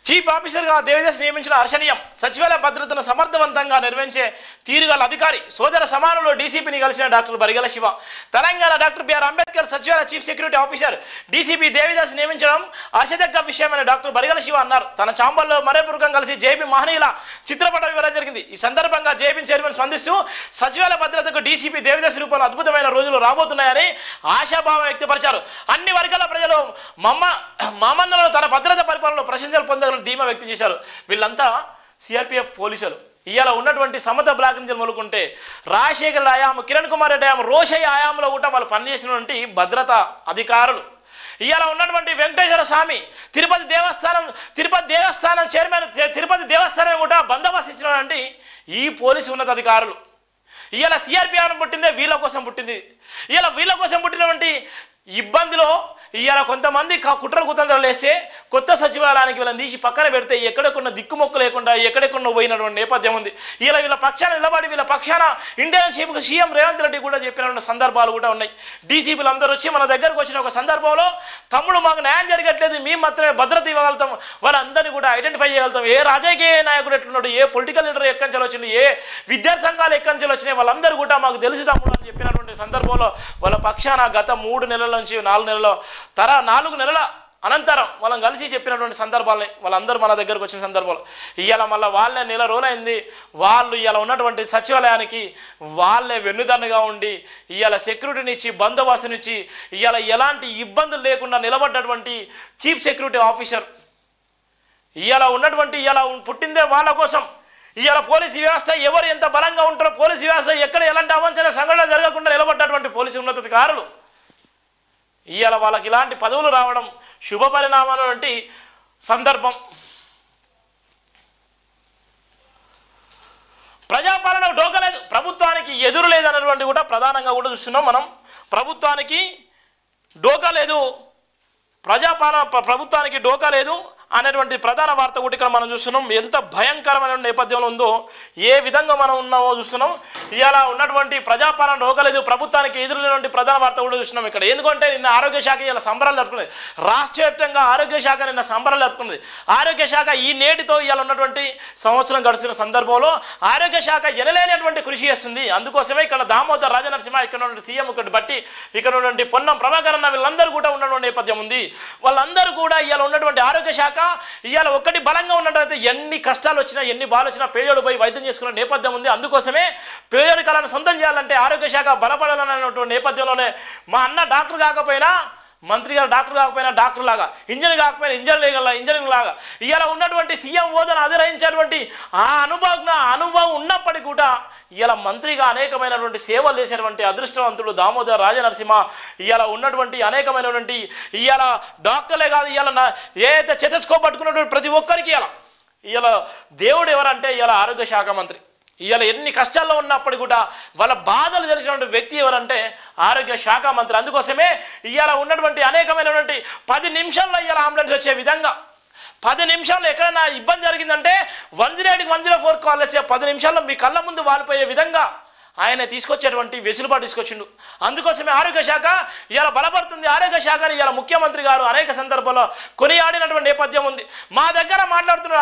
చీఫ్ ఆఫీసర్గా దేవిదాస్ నియమించిన హర్షణీయం. సచివాలయ భద్రతను సమర్థవంతంగా నిర్వహించే తీరుగల అధికారి. సోదర సమానంలో డీసీపీని కలిసిన doctor Barigala Shiva. Telangana doctor BR Ambedkar సచివాలయ chief security officer DCP Devidas నియమించడం హర్షదగ్గ విషయమని డాక్టర్ బరిగల శివ అన్నారు. తన చాంబర్లో మరేపూర్వకం కలిసి జేబీ మహనీయుల చిత్రపటం ఇవ్వడం జరిగింది. ఈ సందర్భంగా జేబీ చైర్మన్ స్పందిస్తూ సచివాలయ భద్రతకు డీసీపీ దేవిదాస్ రూపంలో అద్భుతమైన రోజులు రాబోతున్నాయని ఆశాభావం వ్యక్తపరిచారు. అన్ని వర్గాల ప్రజలు మామన్నలను తన భద్రత పరిపాలనలో ప్రశంసలు పొందగల ధీమా వ్యక్తం చేశారు. వీళ్ళంతా సిఆర్పిఎఫ్ పోలీసులు. ఇవాళ ఉన్నటువంటి సమత బ్లాక్ నుంచి మొదలుకుంటే రాజశేఖర్ ఆయాము, కిరణ్ కుమార్ రెడ్డి ఆయాము, రోషయ్య ఆయాములో కూడా వాళ్ళు పనిచేసినటువంటి భద్రతా అధికారులు. ఇవాళ ఉన్నటువంటి వెంకటేశ్వర స్వామి తిరుపతి దేవస్థానం చైర్మన్, తిరుపతి దేవస్థానం కూడా బందోబస్తు ఇచ్చినటువంటి ఈ పోలీసు ఉన్నతాధికారులు. ఇవాళ సిఆర్పిఎఫ్ పుట్టిందే వీళ్ళ కోసం పుట్టింది. ఇవాళ వీళ్ళ కోసం పుట్టినటువంటి ఇబ్బందిలో ఇవాళ కొంతమంది కుట్ర కుతంత్రాలు వేస్తే కొత్త సచివాలయానికి వీళ్ళని తీసి పక్కన పెడితే ఎక్కడెక్కడ దిక్కుమొక్కు లేకుండా ఎక్కడెక్కడ పోయినటువంటి నేపథ్యం ఉంది. ఇలా వీళ్ళ పక్షాన నిలబడి వీళ్ళ పక్షాన ఇండియన్ చీఫ్కు సీఎం రేవంత్ రెడ్డి కూడా చెప్పిన సందర్భాలు కూడా ఉన్నాయి. డీసీపీలు అందరూ వచ్చి మన దగ్గరకు వచ్చిన ఒక సందర్భంలో తమ్ముడు మాకు న్యాయం జరగట్లేదు, మేము మాత్రమే భద్రత ఇవ్వగలుగుతాం, వాళ్ళందరినీ కూడా ఐడెంటిఫై చేయగలుగుతాం. ఏ రాజకీయ నాయకుడు ఎట్లున్నాడు, ఏ పొలిటికల్ లీడర్ ఎక్కడి నుంచి వచ్చిండు, ఏ విద్యార్థి సంఘాలు ఎక్కడి నుంచి వచ్చినాయి, వాళ్ళందరూ కూడా మాకు తెలుసు తమ్ముడు అని చెప్పినటువంటి సందర్భంలో వాళ్ళ పక్షాన గత 3 నెలల నుంచి 4 నెలల 4 నెలల అనంతరం వాళ్ళని కలిసి చెప్పినటువంటి సందర్భాలని వాళ్ళందరూ మన దగ్గరకు వచ్చిన సందర్భాలు. ఇవాళ మళ్ళీ వాళ్ళే నెల రోజులైంది. వాళ్ళు ఇవాళ ఉన్నటువంటి సచివాలయానికి వాళ్ళే వెన్నుదన్నుగా ఉండి ఇవాళ సెక్యూరిటీని ఇచ్చి బందోబస్తునిచ్చి ఇవాళ ఎలాంటి ఇబ్బందులు లేకుండా నిలబడ్డటువంటి చీఫ్ సెక్యూరిటీ ఆఫీసర్. ఇవాళ ఉన్నటువంటి ఇవాళ పుట్టిందే వాళ్ళ కోసం. ఇవాళ పోలీసు వ్యవస్థ ఎవరు ఎంత బలంగా ఉంటారో, పోలీసు వ్యవస్థ ఎక్కడ ఎలాంటి అవాంఛనీయ సంఘటన జరగకుండా నిలబడ్డటువంటి పోలీసు ఉన్నతాధికారులు. ఇవాళ వాళ్ళకి ఇలాంటి పదవులు రావడం శుభ పరిణామాలటువంటి సందర్భం. ప్రజాపాలనకు డోకలేదు, ప్రభుత్వానికి ఎదురు లేదు అన్నటువంటి కూడా ప్రధానంగా కూడా చూస్తున్నాం మనం. ప్రభుత్వానికి డోకా లేదు, ప్రభుత్వానికి డోకా లేదు అనేటువంటి ప్రధాన వార్త కూడా ఇక్కడ మనం చూస్తున్నాం. ఎంత భయంకరమైన నేపథ్యంలో ఉందో, ఏ విధంగా మనం ఉన్నామో చూస్తున్నాం. ఇలా ఉన్నటువంటి ప్రజాపాలన డోకలేదు, ప్రభుత్వానికి ఎదురులేటువంటి ప్రధాన వార్త కూడా చూస్తున్నాం ఇక్కడ. ఎందుకంటే నిన్న ఆరోగ్య శాఖ ఇలా సంబరాలు జరుపుకున్నది. రాష్ట్ర వ్యాప్తంగా ఆరోగ్య శాఖ నిన్న సంబరాలు జరుపుకున్నది. ఆరోగ్య శాఖ ఈ నేటితో ఇవాళ ఉన్నటువంటి సంవత్సరం గడిచిన సందర్భంలో ఆరోగ్య శాఖ ఎనలేనటువంటి కృషి చేస్తుంది. అందుకోసమే ఇక్కడ దామోదర్ రాజనరసింహ, ఇక్కడ ఉన్నటువంటి సీఎం ఒకటి బట్టి, ఇక్కడ ఉన్నటువంటి పొన్నం ప్రభాకర్ అన్న వీళ్ళందరూ కూడా ఉన్నటువంటి నేపథ్యం ఉంది. వాళ్ళందరూ కూడా ఇవాళ ఉన్నటువంటి ఆరోగ్య శాఖ ఇవాళ ఒక్కటి బలంగా ఉన్నట్టయితే ఎన్ని కష్టాలు వచ్చినా ఎన్ని బాధలు వచ్చినా పేదోడు పోయి వైద్యం చేసుకునే నేపథ్యం ఉంది. అందుకోసమే పేదోడి కళను సొంతం చేయాలంటే ఆరోగ్య శాఖ బలపడాలనేటువంటి నేపథ్యంలోనే మా అన్న డాక్టర్ కాకపోయినా, మంత్రి గారు డాక్టర్ కాకపోయినా డాక్టర్ లాగా, ఇంజనీర్ కాకపోయినా ఇంజనీరింగ్ లాగా ఇవాళ ఉన్నటువంటి సీఎం హోదాను అధిరోహించేటువంటి ఆ అనుభవం ఉన్నప్పటికీ కూడా ఇవాళ మంత్రిగా అనేకమైనటువంటి సేవలు చేసేటువంటి అదృష్టవంతుడు దామోదర్ రాజనరసింహ. ఇవాళ ఉన్నటువంటి అనేకమైనటువంటి ఇవాళ డాక్టర్లే కాదు, ఇవాళ ఏదైతే చెతస్కోప్ పట్టుకున్నటువంటి ప్రతి ఒక్కరికి ఇవాళ దేవుడు ఎవరంటే ఇవాళ ఆరోగ్య శాఖ మంత్రి. ఇవాళ ఎన్ని కష్టాల్లో ఉన్నప్పటికీ కూడా వాళ్ళ బాధలు తెలిసినటువంటి వ్యక్తి ఎవరంటే ఆరోగ్య శాఖ మంత్రి. అందుకోసమే ఇవాళ ఉన్నటువంటి అనేకమైనటువంటి 10 నిమిషాల్లో ఇవాళ అంబులెన్స్ వచ్చే విధంగా, 10 నిమిషాల్లో ఎక్కడైనా ఇబ్బంది జరిగిందంటే 108కి 104 కాల్ చేస్తే 10 నిమిషాల్లో మీ కళ్ళ ముందు వాలిపోయే విధంగా ఆయన తీసుకొచ్చేటువంటి వెసులుబాటు తీసుకొచ్చిండు. అందుకోసమే ఆరోగ్య శాఖ ఇవాళ బలపడుతుంది. ఆరోగ్య శాఖని ఇవాళ ముఖ్యమంత్రి గారు అనేక సందర్భాల్లో కొనియాడినటువంటి నేపథ్యం ఉంది. మా దగ్గర మాట్లాడుతున్నాడు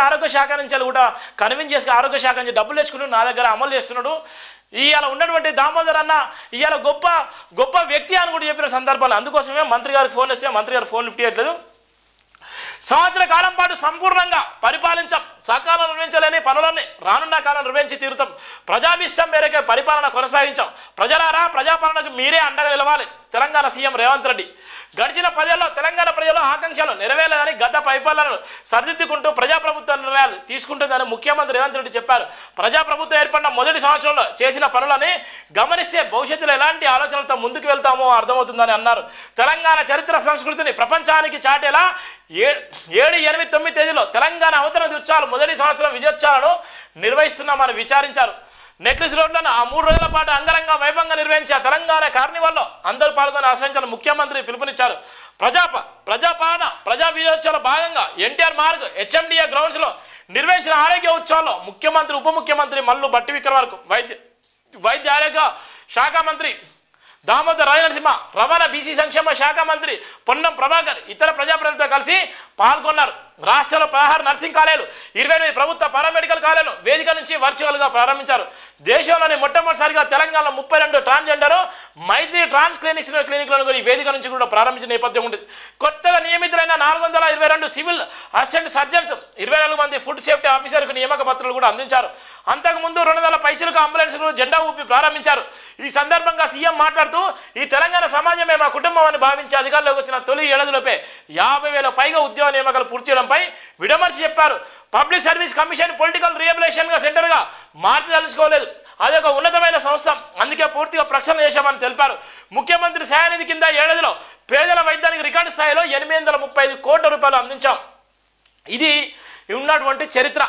ఆరోగ్య శాఖ నుంచి కూడా కన్విన్స్ చేసి ఆరోగ్య శాఖ నుంచి డబ్బులు తెచ్చుకుంటూ నా దగ్గర అమలు చేస్తున్నాడు. ఇవాళ ఉన్నటువంటి దామోదర్ అన్న ఇవాళ గొప్ప వ్యక్తి అని కూడా చెప్పిన సందర్భాలు. అందుకోసమే మంత్రి గారికి ఫోన్ చేస్తే మంత్రి గారు ఫోన్ లిఫ్ట్ చేయట్లేదు. సంవత్సర కాలం పాటు సంపూర్ణంగా పరిపాలించాం, సకాలం నిర్వహించలేని పనులన్నీ రానున్న కాలం నిర్వహించి తీరుతాం, ప్రజాభిష్టం మేరకే పరిపాలన కొనసాగించాం. ప్రజలారా, ప్రజాపాలనకు మీరే అండగా నిలవాలి. తెలంగాణ సీఎం రేవంత్ రెడ్డి. గడిచిన 10 ఏళ్లలో తెలంగాణ ప్రజలు ఆకాంక్షలు నెరవేరలేదని గత పరిపాలనను సరిదిద్దుకుంటూ ప్రజాప్రభుత్వ నిర్ణయాలు తీసుకుంటుందని ముఖ్యమంత్రి రేవంత్ రెడ్డి చెప్పారు. ప్రజాప్రభుత్వం ఏర్పడిన మొదటి సంవత్సరంలో చేసిన పనులని గమనిస్తే భవిష్యత్తులో ఎలాంటి ఆలోచనలతో ముందుకు వెళ్తామో అర్థమవుతుందని అన్నారు. తెలంగాణ చరిత్ర సంస్కృతిని ప్రపంచానికి చాటేలా 7, 8, 9 తేదీలో తెలంగాణ అవతరణ దినోత్సవాలు మొదటి సంవత్సరం విజయోత్సవాలను నిర్వహిస్తున్నామని విచారించారు. నెక్లెస్ రోడ్లను ఆ 3 రోజుల పాటు అంగరంగ వైభవంగా నిర్వహించే తెలంగాణ కార్నివాల్లో అందరూ పాల్గొని ఆశ్రయించాలని ముఖ్యమంత్రి పిలుపునిచ్చారు. ప్రజాపాలన ప్రజా విజయోత్సవాల భాగంగా ఎన్టీఆర్ మార్గ్ HMDA గ్రౌండ్స్లో నిర్వహించిన ఆరోగ్య ఉత్సవాల్లో ముఖ్యమంత్రి ఉప ముఖ్యమంత్రి మల్లు భట్టి విక్రమార్క వైద్య ఆరోగ్య శాఖ మంత్రి దామోదర్ రాజనరసింహ, రవాణా బీసీ సంక్షేమ శాఖ మంత్రి పొన్నం ప్రభాకర్ ఇతర ప్రజాప్రతినిధులతో కలిసి పాల్గొన్నారు. రాష్ట్రంలో 16 నర్సింగ్ కాలేజీలు, 28 ప్రభుత్వ పారామెడికల్ కాలేజీలు వేదిక నుంచి వర్చువల్గా ప్రారంభించారు. దేశంలోని మొట్టమొదటిసారిగా తెలంగాణలో 32 ట్రాన్స్జెండర్ మైత్రి ట్రాన్స్ క్లినిక్లను కూడా ఈ వేదిక నుంచి కూడా ప్రారంభించిన నేపథ్యం ఉంటుంది. కొత్తగా నియమితులైన 422 సివిల్ అసిస్టెంట్ సర్జన్స్, 24 మంది ఫుడ్ సేఫ్టీ ఆఫీసర్కు నియామక పత్రాలు కూడా అందించారు. అంతకుముందు 200 పైసలకు అంబులెన్స్లు జెండా ఊపి ప్రారంభించారు. ఈ సందర్భంగా సీఎం మాట్లాడుతూ ఈ తెలంగాణ సమాజమే మా కుటుంబం అని భావించి అధికారంలోకి వచ్చిన తొలి ఏడాదిలోపే 50,000 పైగా ఉద్యోగ నియామకాలు పూర్తి చేయడంపై విడమర్చి చెప్పారు. పబ్లిక్ సర్వీస్ కమిషన్ పొలిటికల్ రీహబిలిటేషన్గా సెంటర్గా మార్చదలుచుకోలేదు, అదొక ఉన్నతమైన సంస్థ, అందుకే పూర్తిగా ప్రక్షాళన చేశామని తెలిపారు. ముఖ్యమంత్రి సహాయనిధి కింద ఏడాదిలో పేదల వైద్యానికి రికార్డు స్థాయిలో 835 కోట్ల రూపాయలు అందించాం. ఇది ఉన్నటువంటి చరిత్ర.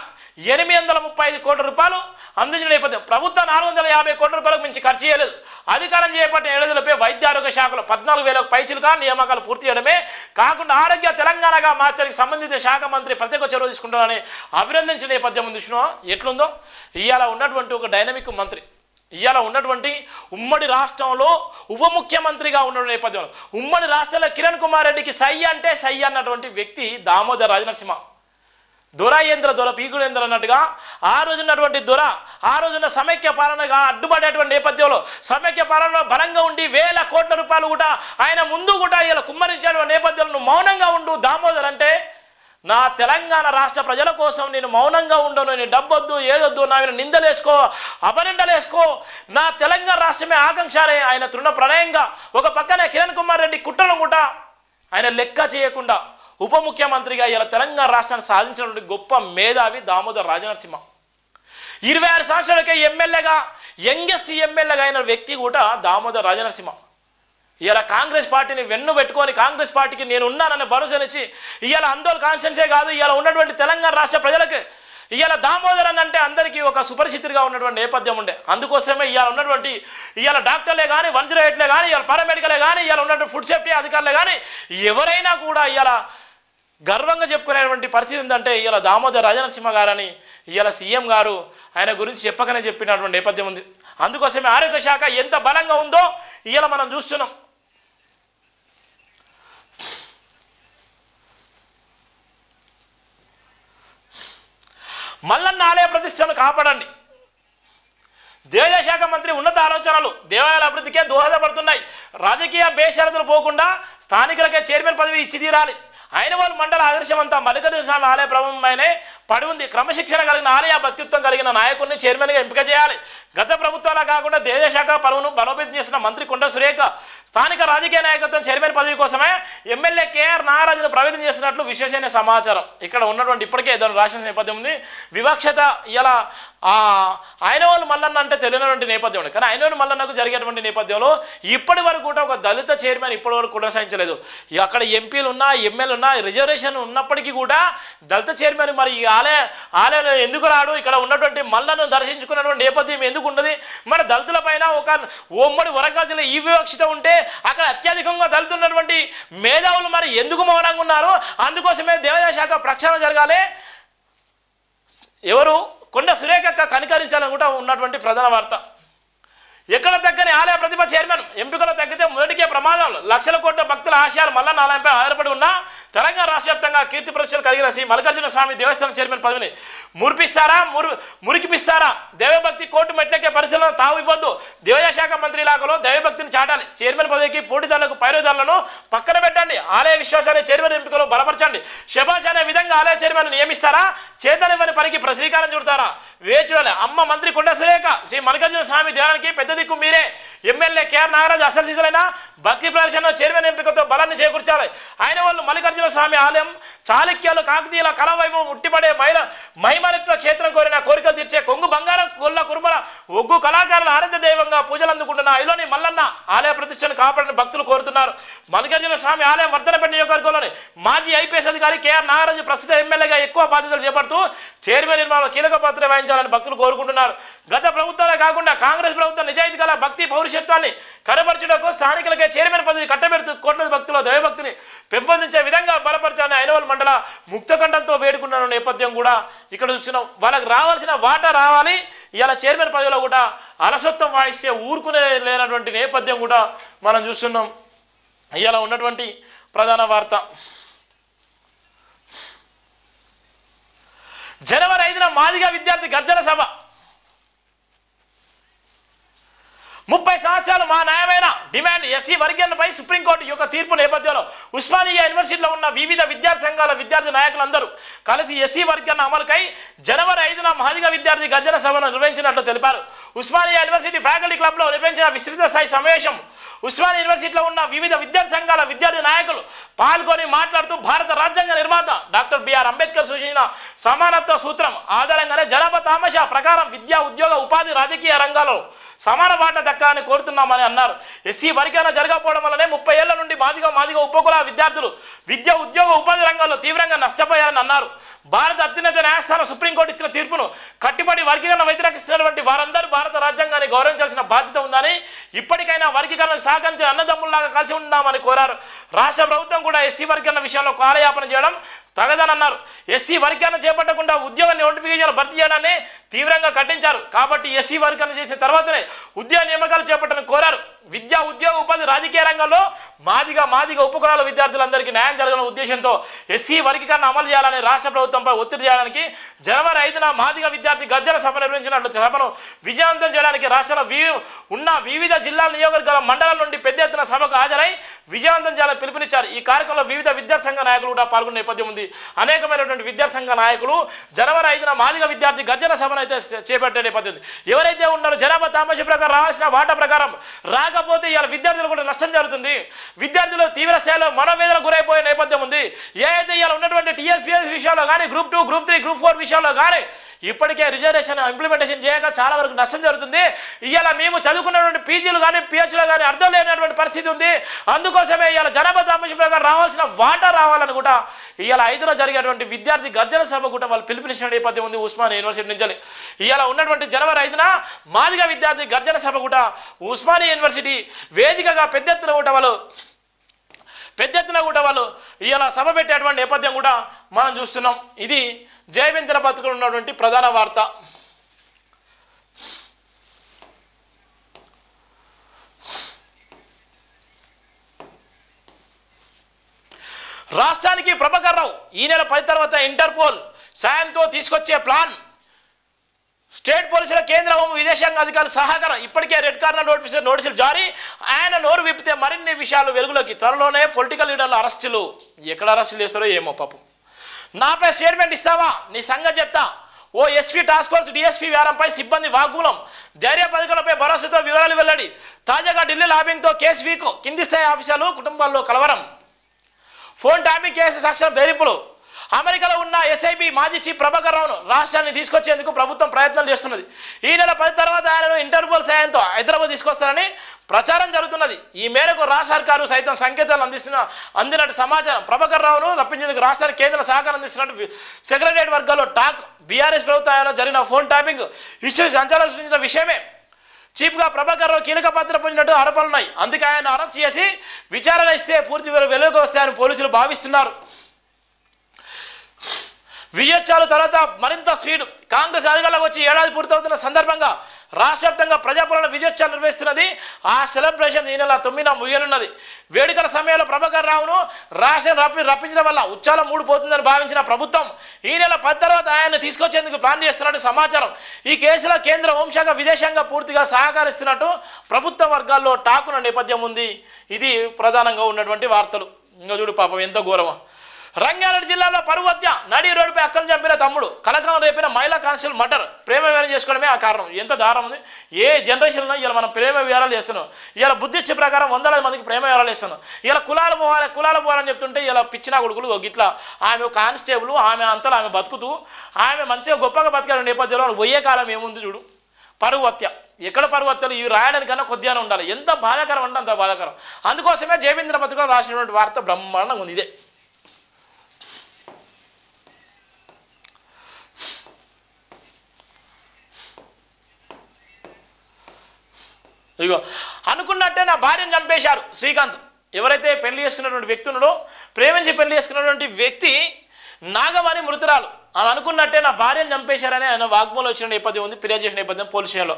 835 కోట్ల రూపాయలు అందించిన నేపథ్యం ప్రభుత్వం 450 కోట్ల రూపాయలకు మించి ఖర్చు చేయలేదు. అధికారం చేపట్టిన ఏడాదిలోపే వైద్య ఆరోగ్య శాఖలో 14,000 పైసలుగా నియామకాలు పూర్తి చేయడమే కాకుండా ఆరోగ్య తెలంగాణగా మార్చడానికి సంబంధిత శాఖ మంత్రి ప్రత్యేక చొరవ తీసుకుంటారని అభినందించిన నేపథ్యం ఉంది. చూసినా ఎట్లుందో ఇవాళ ఉన్నటువంటి ఒక డైనమిక్ మంత్రి, ఇవాళ ఉన్నటువంటి ఉమ్మడి రాష్ట్రంలో ఉప ముఖ్యమంత్రిగా ఉన్న నేపథ్యంలో ఉమ్మడి రాష్ట్రంలో కిరణ్ కుమార్ రెడ్డికి సై అంటే సై అన్నటువంటి వ్యక్తి దామోదర్ రాజనరసింహ. దొర పీకుడేంద్ర అన్నట్టుగా ఆ రోజున్నటువంటి ఆ రోజున్న సమైక్య పాలనగా అడ్డుపడేటువంటి నేపథ్యంలో సమైక్య పాలనలో బలంగా ఉండి 1,000 కోట్ల రూపాయలు కూడా ఆయన ముందు కూడా ఇలా కుమ్మరించేటువంటి నేపథ్యంలో మౌనంగా ఉండు దామోదర్ అంటే నా తెలంగాణ రాష్ట్ర ప్రజల కోసం నేను మౌనంగా ఉండను, నేను డబ్బొద్దు ఏదొద్దు, నా మీద నిందలేసుకో అపనిందలేసుకో, నా తెలంగాణ రాష్ట్రమే ఆకాంక్షనే ఆయన తృణ ప్రణయంగా ఒక పక్కనే కిరణ్ కుమార్ రెడ్డి కుట్రను కూడా ఆయన లెక్క చేయకుండా ఉప ముఖ్యమంత్రిగా ఇలా తెలంగాణ రాష్ట్రాన్ని సాధించినటువంటి గొప్ప మేధావి దామోదర్ రాజనరసింహ. 26 సంవత్సరాలకే ఎమ్మెల్యేగా యంగెస్ట్ ఎమ్మెల్యేగా అయిన వ్యక్తి కూడా దామోదర్ రాజనరసింహ. ఇలా కాంగ్రెస్ పార్టీని వెన్ను పెట్టుకొని కాంగ్రెస్ పార్టీకి నేను ఉన్నాననే భరోసానిచ్చి ఇవాళ ఆందోళన కాన్స్టిట్యున్సీ కాదు ఇవాళ ఉన్నటువంటి తెలంగాణ రాష్ట్ర ప్రజలకు ఇవాళ దామోదర్ అని అంటే అందరికీ ఒక సుపరిచితుడిగా ఉన్నటువంటి నేపథ్యం ఉండే. అందుకోసమే ఇవాళ ఉన్నటువంటి ఇవాళ డాక్టర్లే కానీ 108లే కానీ ఇవాళ పారామెడికలే కానీ ఇవాళ ఉన్నటువంటి ఫుడ్ సేఫ్టీ అధికారులే కానీ ఎవరైనా కూడా ఇవాళ గర్వంగా చెప్పుకునేటువంటి పరిస్థితి ఉందంటే ఇవాళ దామోదర్ రాజనరసింహ గారని ఇవాళ సీఎం గారు ఆయన గురించి చెప్పకనే చెప్పినటువంటి నేపథ్యం ఉంది. అందుకోసమే ఆరోగ్య శాఖ ఎంత బలంగా ఉందో ఇవాళ మనం చూస్తున్నాం. మల్లన్న ఆలయ ప్రతిష్టను కాపాడండి. దేవాదాయ శాఖ మంత్రి ఉన్నత ఆలోచనలు దేవాలయాల అభివృద్ధికే దోహదపడుతున్నాయి. రాజకీయ బేషరతులు పోకుండా స్థానికులకే చైర్మన్ పదవి ఇచ్చి తీరాలి. ఐనవోలు మండల ఆదర్శమంతా మల్లికార్జున స్వామి ఆలయ ప్రభావమైనే పడి ఉంది. క్రమశిక్షణ కలిగిన ఆలయ భక్తిత్వం కలిగిన నాయకుడిని చైర్మన్గా ఎంపిక చేయాలి. గత ప్రభుత్వాల కాకుండా దేవాదాయ శాఖ పరువును బలోపేతం చేసిన మంత్రి కొండ సురేఖ స్థానిక రాజకీయ నాయకత్వం చైర్మన్ పదవి కోసమే ఎమ్మెల్యే కేఆర్ నాగరాజును ప్రవేశం చేస్తున్నట్లు విశ్వసనీయ సమాచారం. ఇక్కడ ఉన్నటువంటి ఇప్పటికే దాని రాసిన నేపథ్యం ఉంది. వివక్షత ఇలా ఐనవోలు మల్లన్న అంటే తెలియనటువంటి నేపథ్యం ఉంది. కానీ ఐనవోలు మల్లన్నకు జరిగేటువంటి నేపథ్యంలో ఇప్పటి వరకు కూడా ఒక దళిత చైర్మన్ ఇప్పటి వరకు కొనసాగించలేదు. అక్కడ ఎంపీలు ఉన్నా ఎమ్మెల్యేలు ఉన్నా రిజర్వేషన్ ఉన్నప్పటికీ కూడా దళిత చైర్మన్ మరి ఈ ఆలయంలో ఎందుకు రాడు? ఇక్కడ ఉన్నటువంటి మల్లను దర్శించుకున్నటువంటి నేపథ్యం ఎందుకు ఉన్నది? మరి దళితుల పైన ఒక ఉమ్మడి వరంగల్ జిల్లా ఈ వివక్షత ఉంటే అక్కడ అత్యధికంగా దళితులు ఉన్నటువంటి మేధావులు మరి ఎందుకు మౌనంగా ఉన్నారు? అందుకోసమే దేవాదాయ శాఖ ప్రక్షాళన జరగాలి. ఎవరు కొండ సురేఖ కనికరించాలని కూడా ఉన్నటువంటి ప్రధాన వార్త. ఎక్కడ తగ్గని ఆలయ ప్రతిభ చైర్మన్ ఎంపికలో తగ్గితే మొదటికే ప్రమాదంలో లక్షల కోట్ల భక్తుల ఆశయాలు మల్లన్న ఆలయంపై ఆధారపడి ఉన్న తెలంగాణ రాష్ట్ర వ్యాప్తంగా కీర్తి ప్రతిష్టలు కలిగిన శ్రీ మల్లికార్జున స్వామి దేవస్థానం చైర్మన్ పదవిని మురికిపిస్తారా? దైవభక్తి కోర్టు మెట్లకే పరిశీలన తావు ఇవ్వద్దు. దేవాదాయ శాఖ మంత్రి ఇలాగలో దైవభక్తిని చాటాలి. చైర్మన్ పదవికి పోటీదారులకు పైరుదారులను పక్కన పెట్టండి. ఆలయ విశ్వాసాన్ని చైర్మన్ ఎంపికలో బలపరచండి. శబాష్ అనే విధంగా ఆలయ చైర్మన్ నియమిస్తారా? చేతనివ్వని పనికి శ్రీకారం చుడతారా? వేచుడలే. అమ్మ మంత్రి కొండ సురేఖ శ్రీ మల్లికార్జున స్వామి దేవాలయానికి పెద్ద దిక్కు మీరే. ఎమ్మెల్యే కేఆర్ నాగరాజు అసలు సీజలైన భక్తి ప్రదర్శనలో చైర్మన్ ఎంపికతో బలాన్ని చేకూర్చాలి. ఆయన వాళ్ళు మల్లికార్జున స్వామి ఆలయం, చాళుక్యాలు, కాకతీయుల కళావైభవం ఉట్టిపడే మహిమనిత్వ క్షేత్రం కోరిన కోరికలు తీర్చే కొంగు బంగారం కొల్ల కురుమల ఒగ్గు కళాకారుల ఆరాధ్య దైవంగా పూజలు అందుకుంటున్న ఐలోని మల్లన్న ఆలయ ప్రతిష్టను కాపాడని భక్తులు కోరుతున్నారు. మల్లికార్జున స్వామి ఆలయం వర్ధనపేట నియోజకవర్గంలోని మాజీ ఐపీఎస్ అధికారి కేఆర్ నాగరాజు ప్రస్తుత ఎమ్మెల్యేగా ఎక్కువ బాధ్యతలు చేపడుతూ చైర్మన్ నిర్మాణంలో కీలక పాత్ర వహించాలని భక్తులు కోరుకుంటున్నారు. గత ప్రభుత్వాలే కాకుండా కాంగ్రెస్ ప్రభుత్వం నిజాయితీ గల భక్తి పౌరుషత్వాన్ని కనబరచడానికి స్థానికులకే చైర్మన్ పదవి కట్టబెడుతూ కోట్ల భక్తుల దైవభక్తిని పెంపొందించే విధంగా బలపరచాలని ఐనవల్ మండల ముక్తకంఠంతో వేడుకున్న నేపథ్యం కూడా ఇక్కడ చూస్తున్నాం. వాళ్ళకి రావాల్సిన వాటా రావాలి. ఇలా చైర్మన్ పదవిలో కూడా అలసత్వం వాయిస్తే ఊరుకునే లేనటువంటి నేపథ్యం కూడా మనం చూస్తున్నాం. ఇలా ఉన్నటువంటి ప్రధాన వార్త. జనవరి 5న మాదిగ విద్యార్థి గర్జన సభ. 30 సంవత్సరాలు మా న్యాయమైన డిమాండ్ ఎస్సీ వర్గీకరణపై సుప్రీంకోర్టు యొక్క తీర్పు నేపథ్యంలో ఉస్మానియా యూనివర్సిటీలో ఉన్న వివిధ విద్యార్థి సంఘాల విద్యార్థి నాయకులందరూ కలిసి ఎస్సీ వర్గీకరణ అమలుకై జనవరి 5న మాదిగ విద్యార్థి గర్జన సభను నిర్వహించినట్లు తెలిపారు. ఉస్మానియా యూనివర్సిటీ ఫ్యాకల్టీ క్లబ్లో నిర్వహించిన విస్తృత స్థాయి సమావేశం ఉస్మానియా యూనివర్సిటీలో ఉన్న వివిధ విద్యార్థి సంఘాల విద్యార్థి నాయకులు పాల్గొని మాట్లాడుతూ భారత రాజ్యాంగ నిర్మాత డాక్టర్ బిఆర్ అంబేద్కర్ సూచించిన సమానత్వ సూత్రం ఆధారంగానే జనాభా తామాషా ప్రకారం విద్యా, ఉద్యోగ, ఉపాధి, రాజకీయ రంగాల్లో సమాన వాటా దక్కాలని కోరుతున్నామని అన్నారు. ఎస్సీ వర్గీకరణ జరగకపోవడం వల్లనే 30 ఏళ్ల నుండి మాదిగ ఉపకుల విద్యార్థులు విద్య, ఉద్యోగ, ఉపాధి రంగాల్లో తీవ్రంగా నష్టపోయారని అన్నారు. భారత అత్యున్నత న్యాయస్థానం సుప్రీంకోర్టు ఇచ్చిన తీర్పును కట్టుబడి వర్గీకరణ వ్యతిరేకిస్తున్నటువంటి వారందరూ భారత రాజ్యాంగాన్ని గౌరవించాల్సిన బాధ్యత ఉందని, ఇప్పటికైనా వర్గీకరణకు సహకరించి అన్నదమ్ముల్లాగా కలిసి ఉందామని కోరారు. రాష్ట్ర ప్రభుత్వం కూడా ఎస్సీ వర్గీకరణ విషయంలో కాలయాపన చేయడం తగదనన్నారు. ఎస్సీ వర్గీకరణ చేపట్టకుండా ఉద్యోగ నోటిఫికేషన్లు భర్తీ చేయడాన్ని తీవ్రంగా ఖండించారు. కాబట్టి ఎస్సీ వర్గీకరణ చేసిన తర్వాతనే ఉద్యోగ నియామకాలు చేపట్టని కోరారు. విద్యా, ఉద్యోగ, ఉపాధి, రాజకీయ రంగంలో మాదిగ ఉపకులాల విద్యార్థులందరికీ న్యాయం జరగని ఉద్దేశంతో ఎస్సీ వర్గీకరణ అమలు చేయాలని రాష్ట్ర ప్రభుత్వంపై ఒత్తిడి చేయడానికి జనవరి 5న మాదిగ విద్యార్థి గర్జన సభ నిర్వహించినట్లు సభను విజయవంతం చేయడానికి రాష్ట్రంలో ఉన్న వివిధ జిల్లాల, నియోజకవర్గాల, మండలాల నుండి పెద్ద ఎత్తున సభకు హాజరై విజయవంతం చేయాలని పిలుపునిచ్చారు. ఈ కార్యక్రమంలో వివిధ విద్యార్థి సంఘ నాయకులు కూడా పాల్గొన్న నేపథ్యం ఉంది. అనేకమైనటువంటి విద్యార్థి సంఘ నాయకులు జనవరి 5న మాదిగ విద్యార్థి గర్జన సభను అయితే చేపట్టే నేపథ్యం ఉంది. ఎవరైతే ఉన్నారో జనాభా తామాషా ప్రకారం రావాల్సిన వాటా ప్రకారం రాకపోతే ఇవాళ విద్యార్థులు కూడా నష్టం జరుగుతుంది. విద్యార్థులు తీవ్ర స్థాయిలో మనోవేదన గురైపోయే నేపథ్యం ఉంది. ఏదైతే ఇవాళ ఉన్నటువంటి టీఎస్పీఎస్ విషయంలో కానీ, గ్రూప్ 2, గ్రూప్ 3, గ్రూప్ 4 విషయంలో కానీ ఇప్పటికే రిజర్వేషన్ ఇంప్లిమెంటేషన్ చేయక చాలా వరకు నష్టం జరుగుతుంది. ఇవాళ మేము చదువుకున్నటువంటి పీజీలు కానీ, పిహెచ్లు కానీ అర్థం లేనటువంటి పరిస్థితి ఉంది. అందుకోసమే ఇవాళ జనాభా తామాషా ప్రకారం రావాల్సిన వాటా రావాలని కూడా ఇవాళ 5న జరిగేటువంటి విద్యార్థి గర్జన సభ కూడా వాళ్ళు పిలుపునిచ్చిన నేపథ్యం ఉంది ఉస్మానియా యూనివర్సిటీ నుంచి. ఇవాళ ఉన్నటువంటి జనవరి 5న మాదిగ విద్యార్థి గర్జన సభ కూడా ఉస్మానియా యూనివర్సిటీ వేదికగా పెద్ద ఎత్తున కూడా వాళ్ళు ఇలా సభ పెట్టేటువంటి నేపథ్యం కూడా మనం చూస్తున్నాం. ఇది జైవిన్ దినపత్రికలో ఉన్నటువంటి ప్రధాన వార్త. రాష్ట్రానికి ప్రభాకర్ రావు ఈ నెల 10 తర్వాత ఇంటర్పోల్ సాయంతో తీసుకొచ్చే ప్లాన్. స్టేట్ పోలీసుల, కేంద్ర హోం, విదేశాంగ అధికారుల సహకారం. ఇప్పటికే రెడ్ కార్నర్ నోటీసులు జారీ. ఆయన నోరు విప్పితే మరిన్ని విషయాలు వెలుగులోకి. త్వరలోనే పొలిటికల్ లీడర్ల అరెస్టులు. ఎక్కడ అరెస్టులు చేస్తారో ఏమో పాపం. నాపై స్టేట్మెంట్ ఇస్తావా, నీ సంగతి చెప్తా. ఓ ఎస్పీ టాస్క్ ఫోర్స్ డిఎస్పీ వ్యారంపై సిబ్బంది వాగ్మూలం. ధైర్య పథకాలపై భరోసాతో వివరాలు వెల్లడి. తాజాగా ఢిల్లీ లాబింగ్తో కేసు వీక్. కింది స్థాయి ఆఫీసర్లు, కుటుంబాల్లో కలవరం. ఫోన్ ట్యాపింగ్ కేసు సాక్ష్యం బెదిరింపులు. అమెరికాలో ఉన్న ఎస్ఐబి మాజీ చీఫ్ ప్రభాకర్ రావును రాష్ట్రాన్ని తీసుకొచ్చేందుకు ప్రభుత్వం ప్రయత్నాలు చేస్తున్నది. ఈ నెల 10 తర్వాత ఆయనను ఇంటర్పోల్ సాయంతో హైదరాబాద్ తీసుకొస్తారని ప్రచారం జరుగుతున్నది. ఈ మేరకు రాష్ట్ర సర్కారు సైతం సంకేతాలు అందినట్టు సమాచారం. ప్రభాకర్ రావును రప్పించేందుకు రాష్ట్రానికి కేంద్ర సహకారం అందిస్తున్నట్టు సెక్రటరియట్ వర్గాల్లో టాక్. బీఆర్ఎస్ ప్రభుత్వంలో జరిగిన ఫోన్ ట్యాపింగ్ ఇష్యూ సంచలనం సృష్టించిన విషయమే. చీఫ్గా ప్రభాకర్ రావు కీలక పాత్ర పొందినట్టు ఆరోపణలున్నాయి. అందుకే ఆయన అరెస్ట్ చేసి విచారణ ఇస్తే పూర్తి వెలుగులోకి వస్తాయని పోలీసులు భావిస్తున్నారు. విజయోత్సవాల తర్వాత మరింత స్పీడ్. కాంగ్రెస్ అధికారంలోకి వచ్చి ఏడాది పూర్తవుతున్న సందర్భంగా రాష్ట్ర వ్యాప్తంగా ప్రజాపాలన విజయోత్సవాలు నిర్వహిస్తున్నది. ఆ సెలబ్రేషన్ ఈ నెల 9న ముగియనున్నది. వేడుకల సమయంలో ప్రభాకర్ రావును రాష్ట్రం రప్పించడం వల్ల ఉత్సవం మూడిపోతుందని భావించిన ప్రభుత్వం ఈ నెల 10 తర్వాత ఆయన తీసుకొచ్చేందుకు ప్లాన్ చేస్తున్నట్టు సమాచారం. ఈ కేసులో కేంద్ర హోంశాఖ, విదేశాంగ పూర్తిగా సహకరిస్తున్నట్టు ప్రభుత్వ వర్గాల్లో టాకున్న నేపథ్యం ఉంది. ఇది ప్రధానంగా ఉన్నటువంటి వార్తలు. ఇంకా చూడు పాపం ఎంత ఘోరమా. రంగారెడ్డి జిల్లాలో పరువు హత్య, నడి రోడ్డుపై అక్కను చంపిన తమ్ముడు, కలకలం రేపిన మహిళా కానిస్టేబుల్ మర్డర్. ప్రేమ వివాహం చేసుకోవడమే ఆ కారణం. ఎంత దారుణం ఉంది. ఏ జనరేషన్లో ఇలా మనం ప్రేమ వివాహాలు చేస్తున్నాం. ఇలా బుద్ధి ఇచ్చే ప్రకారం వందలాది మందికి ప్రేమ వివాహాలు చేస్తున్నాం. ఇలా కులాలు పోవాలని చెప్తుంటే ఇలా పిచ్చిన కొడుకులు గిట్లా ఆమె కానిస్టేబుల్, ఆమె అంతలో ఆమె బతుకుతూ ఆమె మంచిగా గొప్పగా బతికాల నేపథ్యంలో పోయే కాలం ఏముంది చూడు. పరువు హత్య. ఎక్కడ పరువు హత్యలు ఇవి రాయడానికన్నా కొద్దిగానే ఉండాలి. ఎంత బాధాకరం అంటే అంత బాధాకరం. అందుకోసమే జయబింద్ర పత్రికలో రాసినటువంటి వార్త బ్రహ్మాండంగా ఉంది. ఇదే ఇగో అనుకున్నట్టే నా భార్యను చంపేశారు శ్రీకాంత్. ఎవరైతే పెళ్లి చేసుకున్నటువంటి వ్యక్తి ఉన్నాడో, ప్రేమించి పెళ్లి చేసుకున్నటువంటి వ్యక్తి నాగమణి మృతురాలు. ఆమె అనుకున్నట్టే నా భార్యను చంపేశారని ఆయన వాగ్మూలం వచ్చిన నేపథ్యం ఉంది. ఫిర్యాదు చేసిన నేపథ్యం పోలీస్ స్టేషన్లో.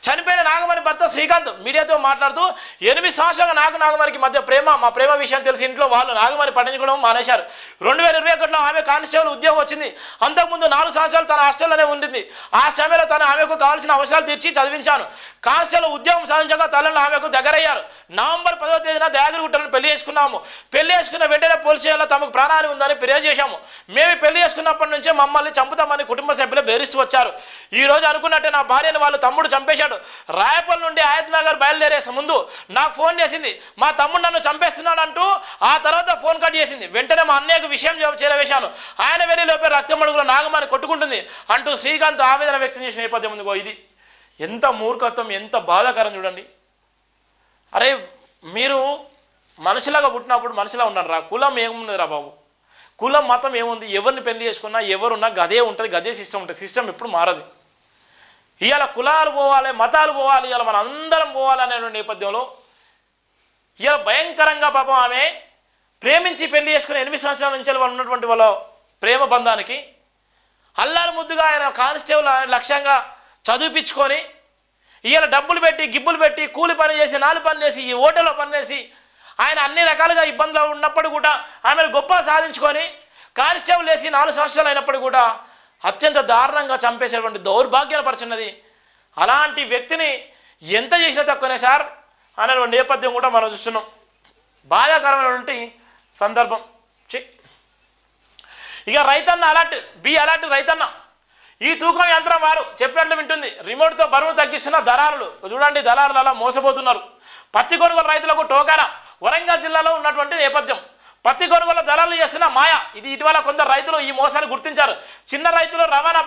చనిపోయిన నాగమణి భర్త శ్రీకాంత్ మీడియాతో మాట్లాడుతూ 8 సంవత్సరాలుగా నాగమణికి మధ్య మా ప్రేమ విషయాన్ని తెలిసి ఇంట్లో వాళ్ళు నాగమణి పట్టించుకోవడం మానేశారు. 2021లో ఆమె కానిస్టేబుల్ ఉద్యోగం వచ్చింది. అంతకుముందు 4 సంవత్సరాలు తన హాస్టల్లోనే ఉండింది. ఆ సమయంలో ఆమెకు కావాల్సిన అవసరాలు తీర్చి చదివించాను. కానిస్టేబుల్ ఉద్యోగం సాధించగా తల్లిని ఆమెకు దగ్గరయ్యారు. నవంబర్ 10వ తేదీన దయాగిరిగుట్టలను పెళ్లి చేసుకున్నాము. పెళ్లి చేసుకున్న వెంటనే పోలీస్ స్టేషన్లో తమకు ప్రాణహాని ఉందని ఫిర్యాదు చేశాము. మేము పెళ్లి చేసుకున్నప్పటి నుంచే మమ్మల్ని చంపుతామని కుటుంబ సభ్యులు బెదిరిస్తూ వచ్చారు. ఈ రోజు అనుకున్నట్టే నా భార్యను వాళ్ళ తమ్ముడు చంపేశాడు. రాయపల్లి నుండి ఆయత్ నగర్ బయలుదేరేసే ముందు నాకు ఫోన్ చేసింది. మా తమ్ముడు నన్ను చంపేస్తున్నాడు అంటూ. ఆ తర్వాత ఫోన్ కట్ చేసింది. వెంటనే మా అన్నయ్యకు విషయం చేరవేశాను. ఆయన వెళ్ళి లోపే రక్తం అడుగులో నాగమణి కొట్టుకుంటుంది అంటూ శ్రీకాంత్ ఆవేదన వ్యక్తం చేసిన నేపథ్యం ఉంది. ఇది ఎంత మూర్ఖత్వం, ఎంత బాధాకరం చూడండి. అరే మీరు మనిషిలాగా పుట్టినప్పుడు మనిషిలా ఉన్నాడు రా. కులం ఏముంది రా బాబు. కులం మతం ఏముంది. ఎవరిని పెళ్లి చేసుకున్నా ఎవరున్నా గదే ఉంటుంది. గదే సిస్టమ్ ఉంటుంది. సిస్టమ్ ఎప్పుడు మారదు. ఇవాళ కులాలు పోవాలి, మతాలు పోవాలి, ఇవాళ మన అందరం పోవాలి అనేటువంటి నేపథ్యంలో ఇవాళ భయంకరంగా పాపం ఆమె ప్రేమించి పెళ్లి చేసుకుని 8 సంవత్సరాల నుంచి వాళ్ళు ఉన్నటువంటి వాళ్ళ ప్రేమ బంధానికి అల్లారు ముద్దుగా ఆయన కానిస్టేబుల్ లక్ష్యంగా చదివిపించుకొని ఇవాళ డబ్బులు పెట్టి గిబ్బులు పెట్టి కూలి పని చేసి 4 పని చేసి ఈ హోటల్లో పని చేసి ఆయన అన్ని రకాలుగా ఇబ్బందులు ఉన్నప్పుడు కూడా ఆమెను గొప్ప సాధించుకొని కానిస్టేబుల్ వేసి 4 సంవత్సరాలు అయినప్పుడు కూడా అత్యంత దారుణంగా చంపేసేటువంటి దౌర్భాగ్యాన్ని పరిచినది. అలాంటి వ్యక్తిని ఎంత చేసినా తక్కువనే సార్ అనేటువంటి నేపథ్యం కూడా మనం చూస్తున్నాం. బాధాకరమైనటువంటి సందర్భం. ఇక రైతన్న అలర్ట్, బి అలర్ట్ రైతన్న. ఈ తూకం యంత్రం వారు చెప్పినట్లు వింటుంది. రిమోట్తో బరువు తగ్గిస్తున్న దళారులు. చూడండి, దళారులు అలా మోసపోతున్నారు. పత్తి కొనుగోలు రైతులకు టోకారా. వరంగల్ జిల్లాలో ఉన్నటువంటి నేపథ్యం. పత్తి కొనుగోలు దళారులు చేస్తున్న మాయ ఇది. ఇటీవల కొందరు రైతులు ఈ మోసాన్ని గుర్తించారు. చిన్న రైతులు రవాణా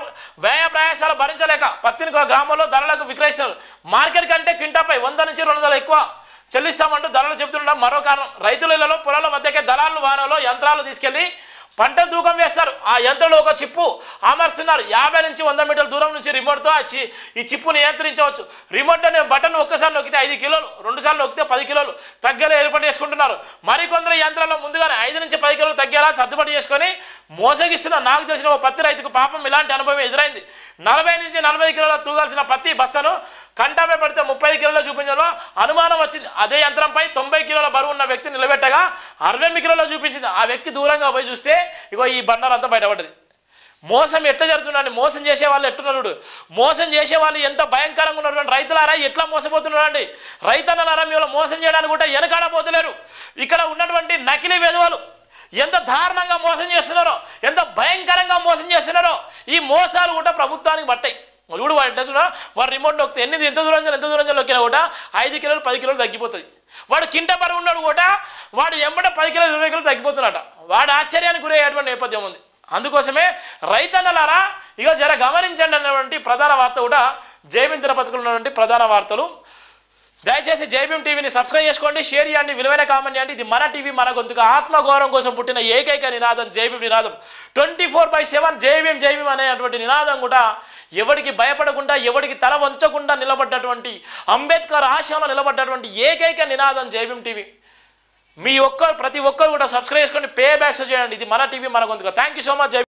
వ్యయ ప్రయాసాలు భరించలేక పత్తిని గ్రామంలో ధరలకు విక్రయిస్తున్నారు. మార్కెట్ కంటే క్వింటాపై 100 నుంచి 200 ఎక్కువ చెల్లిస్తామంటూ ధరలు చెబుతుండడం మరో కారణం. రైతుల ఇళ్లలో పొలాల మధ్యకే దళారులు వాహనంలో యంత్రాలు తీసుకెళ్లి పంట తూకం వేస్తారు. ఆ యంత్రంలో ఒక చిప్పు అమర్స్తున్నారు. 50 నుంచి 100 మీటర్ల దూరం నుంచి రిమోట్తో ఈ చిప్పు నియంత్రించవచ్చు. రిమోట్ అనే బటన్ ఒక్కసారి నొక్కితే 5 కిలోలు, 2 సార్లు నొక్కితే 10 కిలోలు తగ్గేలా ఏర్పాటు చేసుకుంటున్నారు. మరికొందరు యంత్రాల్లో ముందుగానే 5 నుంచి 10 కిలోలు తగ్గేలా సర్దుబాటు చేసుకొని మోసగిస్తున్నారు. నాకు తెలిసిన ఓ పత్తి రైతుకు పాపం ఇలాంటి అనుభవం ఎదురైంది. 40 నుంచి 40 కిలోల తూగాల్సిన పత్తి బస్తాను కంటాపై పడితే 30 కిలోలు చూపించడంలో అనుమానం వచ్చింది. అదే యంత్రంపై 90 కిలోల బరువు ఉన్న వ్యక్తి నిలబెట్టగా 68 కిలోలు చూపించింది. ఆ వ్యక్తి దూరంగా పోయి చూస్తే ఇగో ఈ బండారు అంతా బయటపడ్డది. మోసం ఎట్లా జరుగుతుందండి. మోసం చేసే వాళ్ళు ఎట్టున్నాడు. మోసం చేసే వాళ్ళు ఎంత భయంకరంగా ఉన్నటువంటి రైతులారా ఎట్లా మోసపోతున్నారండి. రైతన్నలారా మీరు మోసం చేయడానికి కూడా వెనకాడపోతలేరు. ఇక్కడ ఉన్నటువంటి నకిలీ వెధవలు ఎంత దారుణంగా మోసం చేస్తున్నారో, ఎంత భయంకరంగా మోసం చేస్తున్నారో. ఈ మోసాలు కూడా ప్రభుత్వానికి పట్టాయి. చూడు వాడు ఎట్లా చూడ, వాడు రిమోట్ నొక్కితే ఎంత దూరంగా నొక్కినా కూడా 5 కిలోలు 10 కిలోలు తగ్గిపోతుంది. వాడు కింట బరువు ఉన్నాడు కూడా వాడు ఎంబట 10 కిలోలు 20 కిలోలు తగ్గిపోతున్నట. వాడు ఆశ్చర్యానికి గురయ్యేటువంటి నేపథ్యం ఉంది. అందుకోసమే రైతన్నలారా ఇక జర గమనించండి అన్నటువంటి ప్రధాన వార్త కూడా జైభీం దినపత్రికలో ఉన్నటువంటి ప్రధాన వార్తలు. దయచేసి జైభీం టీవీని సబ్స్క్రైబ్ చేసుకోండి, షేర్ చేయండి, విలువైన కామెంట్ చేయండి. ఇది మన టీవీ, మన గొంతుగా ఆత్మగౌరవం కోసం పుట్టిన ఏకైక నినాదం జైభీం నినాదం. 24/7 జైభీం అనేటువంటి నినాదం కూడా ఎవరికి భయపడకుండా, ఎవరికి తల వంచకుండా నిలబడ్డటువంటి, అంబేద్కర్ ఆశయంలో నిలబడ్డటువంటి ఏకైక నినాదం జైభీం టీవీ. ప్రతి ఒక్కరు కూడా సబ్స్క్రైబ్ చేసుకోండి, పే బ్యాక్స్ చేయండి. ఇది మన టీవీ, మన గొంతుగా. Thank you so much.